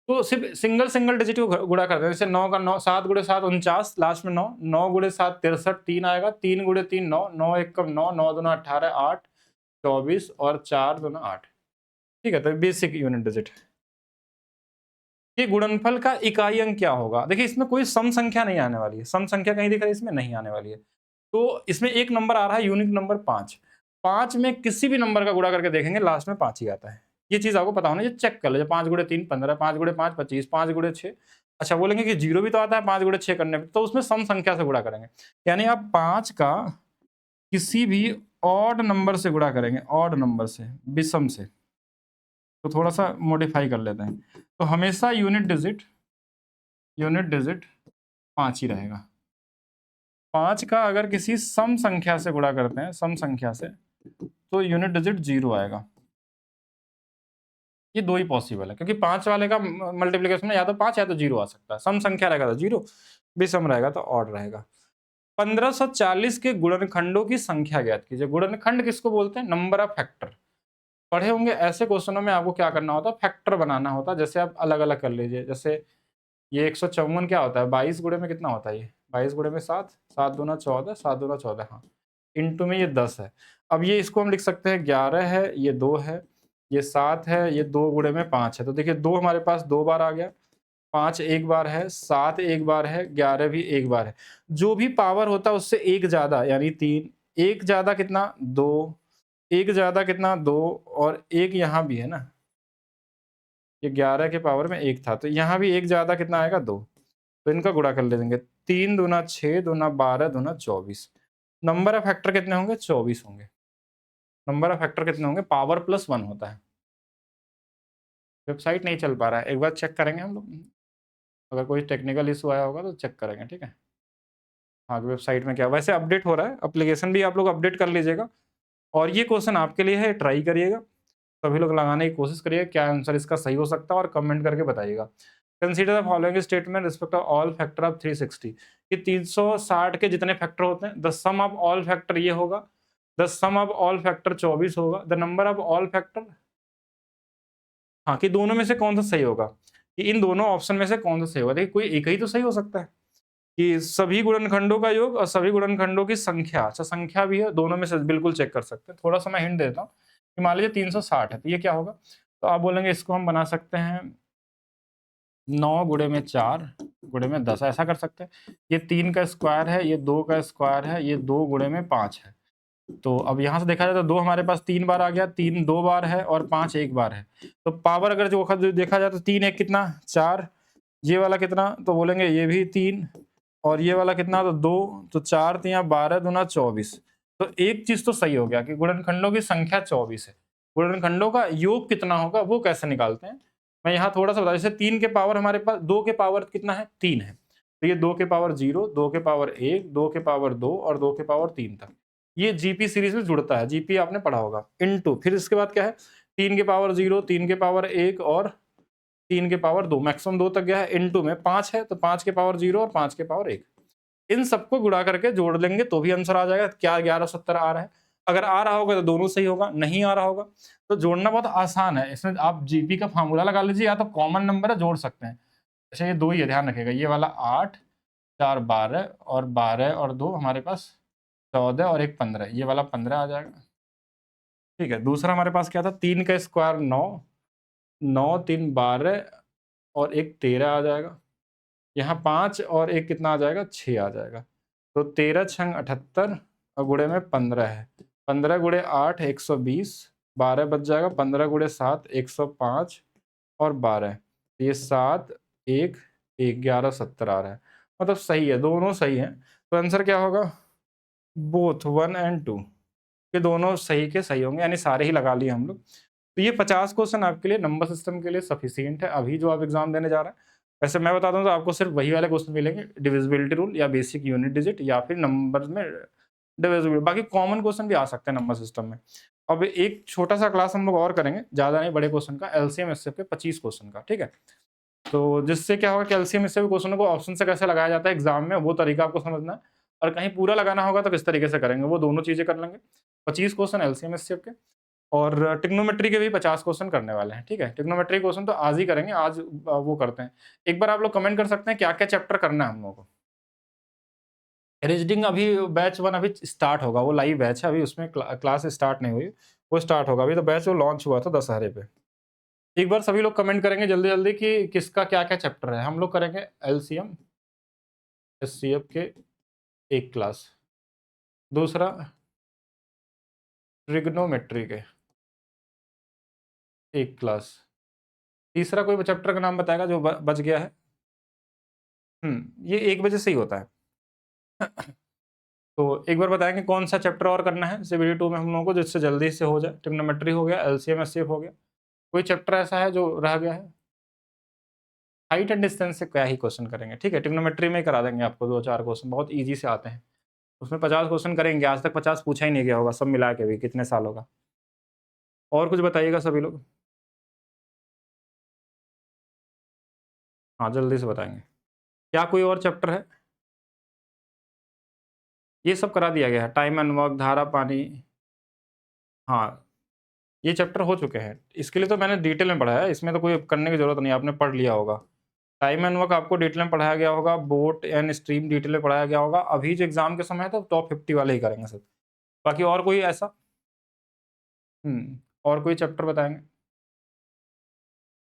तो सिर्फ सिंगल डिजिट को गुणा करते हैं। जैसे 9 का 9, 7 × 7 49, लास्ट में 9, 9 × 7 63, 3 आएगा। 3 × 3 9, 9 1 9, 9 दूना 18, 8 24 और 4 दूना 8। ठीक है, तो बेसिक यूनिट डिजिट। ये गुणनफल का इकाई अंक क्या होगा? देखिए इसमें कोई सम संख्या नहीं आने वाली है। सम संख्या कहीं दिख रही है? इसमें नहीं आने वाली है। तो इसमें एक नंबर आ रहा है यूनिक नंबर 5। 5 में किसी भी नंबर का गुणा करके देखेंगे लास्ट में 5 ही आता है। ये चीज़ आपको पता होना चाहिए, चेक कर लीजिए 5 गुणे 3 15, 5 गुणे 5 25, 5 गुणे 6। अच्छा बोलेंगे कि 0 भी तो आता है 5 गुणे 6 करने में, तो उसमें सम संख्या से गुणा करेंगे। यानी आप 5 का किसी भी ऑड नंबर से गुणा करेंगे, ऑड नंबर से, विषम से। तो थोड़ा-सा मॉडिफाई कर लेते हैं। तो हमेशा यूनिट डिजिट 5 ही रहेगा। 5 का अगर किसी सम संख्या से गुणा करते हैं, सम संख्या से, तो यूनिट डिजिट 0 आएगा। ये 2 ही पॉसिबल है, क्योंकि 5 वाले का मल्टीप्लिकेशन में या तो 5 या तो 0 आ सकता है। सम संख्या रहेगा तो 0, विषम रहेगा तो ऑड रहेगा। 1540 के गुणनखंडों की संख्या ज्ञात कीजिए। गुणनखंड किसको बोलते हैं? Number of factor. पढ़े होंगे ऐसे क्वेश्चनों में आपको क्या करना होता है, फैक्टर बनाना होता है। जैसे आप अलग-अलग कर लीजिए, जैसे ये 154 क्या होता है, 22 गुणे में कितना होता है ये? 22 गुणे में 7, 7 दूना 14, 7 दूना 14, हाँ। इंटू में ये 10 है। अब ये इसको हम लिख सकते हैं 11 है, ये 2 है, ये 7 है, ये 2 गुणे में 5 है। तो देखिए 2 हमारे पास 2 बार आ गया, 5 एक बार है, 7 एक बार है, 11 भी एक बार है। जो भी पावर होता है उससे 1 ज़्यादा यानी 3, 1 ज़्यादा कितना? 2, 1 ज़्यादा कितना? 2, और 1 यहाँ भी है ना, ये 11 के पावर में 1 था, तो यहाँ भी 1 ज़्यादा कितना आएगा? 2। तो इनका गुणा कर लेंगे, 3 दूना 6 दूना 12 दूना 24। नंबर ऑफ फैक्टर कितने होंगे? 24 होंगे। नंबर ऑफ फैक्टर कितने होंगे? पावर प्लस 1 होता है। वेबसाइट नहीं चल पा रहा है, एक बार चेक करेंगे हम लोग। अगर कोई टेक्निकल इशू आया होगा तो चेक करेंगे, ठीक है? हाँ, वेबसाइट में क्या वैसे अपडेट हो रहा है, एप्लीकेशन भी आप लोग अपडेट कर लीजिएगा। और ये क्वेश्चन आपके लिए है, ट्राई करिएगा। सभी लोग लगाने की कोशिश करिए, क्या आंसर इसका सही हो सकता है और कमेंट करके बताइएगा। Consider the following statement respect of all factor of 360। कि 360 के जितने फैक्टर होते हैं, the sum of all factor ये होगा, the sum of all factor 24 होगा, the number of all factor, हाँ, कि दोनों में से कौन सा सही होगा, कि इन दोनों ऑप्शन में से कौन सा सही होगा। देखिए कोई एक ही तो सही हो सकता है, कि सभी गुणनखंडों का योग और सभी गुणनखंडों की संख्या। अच्छा, संख्या भी है, दोनों में से बिल्कुल चेक कर सकते हैं। थोड़ा सा मैं हिंट देता हूँ कि मान लीजिए 360 है, तो ये क्या होगा? तो आप बोलेंगे इसको हम बना सकते हैं 9 गुणे में 4 गुणे में 10, ऐसा कर सकते हैं। ये 3 का स्क्वायर है, ये 2 का स्क्वायर है, ये 2 गुणे में 5 है। तो अब यहाँ से देखा जाए तो 2 हमारे पास 3 बार आ गया, 3 2 बार है और 5 1 बार है। तो पावर अगर जो देखा जाए तो 3 1 कितना? 4। ये वाला कितना? तो बोलेंगे ये भी 3, और ये वाला कितना? तो 2, तो 4 तिया 12 दूना 24। तो एक चीज़ तो सही हो गया कि गुणनखंडों की संख्या 24 है। गुणनखंडों का योग कितना होगा वो कैसे निकालते हैं? मैं यहाँ थोड़ा-सा बता, जैसे 3 के पावर हमारे पास 2 के पावर कितना है? 3 है। तो ये 2 के पावर 0, 2 के पावर 1, 2 के पावर 2 और 2 के पावर 3 तक। ये जीपी सीरीज में जुड़ता है, जीपी आपने पढ़ा होगा। इनटू फिर इसके बाद क्या है? 3 के पावर 0, 3 के पावर 1 और 3 के पावर 2, मैक्सिमम 2 तक गया है। इनटू में 5 है, तो 5 के पावर 0 और 5 के पावर 1। इन सबको गुणा करके जोड़ लेंगे तो भी आंसर आ जाएगा। क्या 1170 आ रहा है? अगर आ रहा होगा तो दोनों सही होगा, नहीं आ रहा होगा तो जोड़ना बहुत आसान है। इसमें आप जीपी का फार्मूला लगा लीजिए, या तो कॉमन नंबर है जोड़ सकते हैं। अच्छा, ये 2 ही है, ध्यान रखिएगा। ये वाला 8, 4 12 और 12 और 2 हमारे पास 14 और 1 15, ये वाला 15 आ जाएगा। ठीक है, दूसरा हमारे पास क्या था? 3 का स्क्वायर 9, 9 3 12 और 1 13 आ जाएगा। यहाँ 5 और 1 कितना आ जाएगा? 6 आ जाएगा। तो 13 छंग 78 और गुणे में 15 है। 15 गुणे 8 120, 12 बच जाएगा। 15 गुणे 7 105 और 12, ये 7 1 1 1170 आ रहा है। मतलब सही है, दोनों सही हैं। तो आंसर क्या होगा? बोथ 1 एंड 2, ये दोनों सही के सही होंगे, यानी सारे ही लगा लिए हम लोग। तो ये 50 क्वेश्चन आपके लिए नंबर सिस्टम के लिए सफिशिएंट है, अभी जो आप एग्जाम देने जा रहे हैं। वैसे मैं बता दूं तो आपको सिर्फ वही वाले क्वेश्चन मिलेंगे, डिविजिबिलिटी रूल या बेसिक यूनिट डिजिट या फिर नंबर में डिविजिबिलिटी। बाकी कॉमन क्वेश्चन भी आ सकते हैं नंबर सिस्टम में। अब एक छोटा सा क्लास हम लोग और करेंगे, ज्यादा नहीं, बड़े क्वेश्चन का, एलसीएम एचसीएफ के 25 क्वेश्चन का, ठीक है? तो जिससे क्या होगा कि एलसीएम एचसीएफ क्वेश्चनों को ऑप्शन से कैसे लगाया जाता है एग्जाम में, वो तरीका आपको समझना है। और कहीं पूरा लगाना होगा तो किस तरीके से करेंगे, वो दोनों चीजें कर लेंगे। 25 क्वेश्चन एलसीएम एचसीएफ के, और ट्रिग्नोमेट्री के भी 50 क्वेश्चन करने वाले हैं, ठीक है? ट्रिग्नोमेट्री क्वेश्चन तो आज ही करेंगे, आज वो करते हैं। एक बार आप लोग कमेंट कर सकते हैं क्या-क्या चैप्टर करना है हम लोगों को। रीजनिंग अभी बैच 1 अभी स्टार्ट होगा, वो लाइव बैच है, अभी उसमें क्लास स्टार्ट नहीं हुई, वो स्टार्ट होगा। अभी तो बैच वो लॉन्च हुआ था दशहरे पे। एक बार सभी लोग कमेंट करेंगे जल्दी-जल्दी कि किसका क्या-क्या चैप्टर है। हम लोग करेंगे एलसीएम, एचसीएफ के एक क्लास, दूसरा ट्रिग्नोमेट्री के एक क्लास। तीसरा कोई चैप्टर का नाम बताएगा जो बच गया है? ये 1 बजे से ही होता है। तो एक बार बताएँगे कौन सा चैप्टर और करना है सीबीटी 2 में हम लोगों को जिससे जल्दी से हो जाए? ट्रिग्नोमेट्री हो गया, एलसीएम एचसीएफ हो गया। कोई चैप्टर ऐसा है जो रह गया है? हाइट एंड डिस्टेंस से क्या ही क्वेश्चन करेंगे, ठीक है? ट्रिग्नोमेट्री में ही करा देंगे आपको 2-4 क्वेश्चन, बहुत ईज़ी से आते हैं। उसमें 50 क्वेश्चन करेंगे, आज तक 50 पूछा ही नहीं गया होगा सब मिला के भी कितने सालों का। और कुछ बताइएगा सभी लोग? हाँ, जल्दी से बताएँगे। क्या कोई और चैप्टर है? ये सब करा दिया गया है, टाइम एंड वर्क, धारा, पानी। हाँ, ये चैप्टर हो चुके हैं। इसके लिए तो मैंने डिटेल में पढ़ाया है, इसमें तो कोई करने की ज़रूरत नहीं है, आपने पढ़ लिया होगा। टाइम एंड वर्क आपको डिटेल में पढ़ाया गया होगा, बोट एंड स्ट्रीम डिटेल में पढ़ाया गया होगा। अभी जो एग्ज़ाम के समय है तो टॉप 50 वाले ही करेंगे सब। बाकी और कोई ऐसा? और कोई चैप्टर बताएँगे?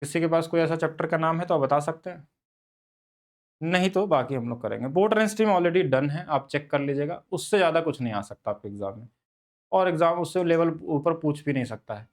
किसी के पास कोई ऐसा चैप्टर का नाम है तो आप बता सकते हैं? नहीं तो बाकी हम लोग करेंगे। Boat and stream already done है, आप चेक कर लीजिएगा। उससे ज़्यादा कुछ नहीं आ सकता आपके एग्ज़ाम में और एग्ज़ाम उससे लेवल ऊपर पूछ भी नहीं सकता है।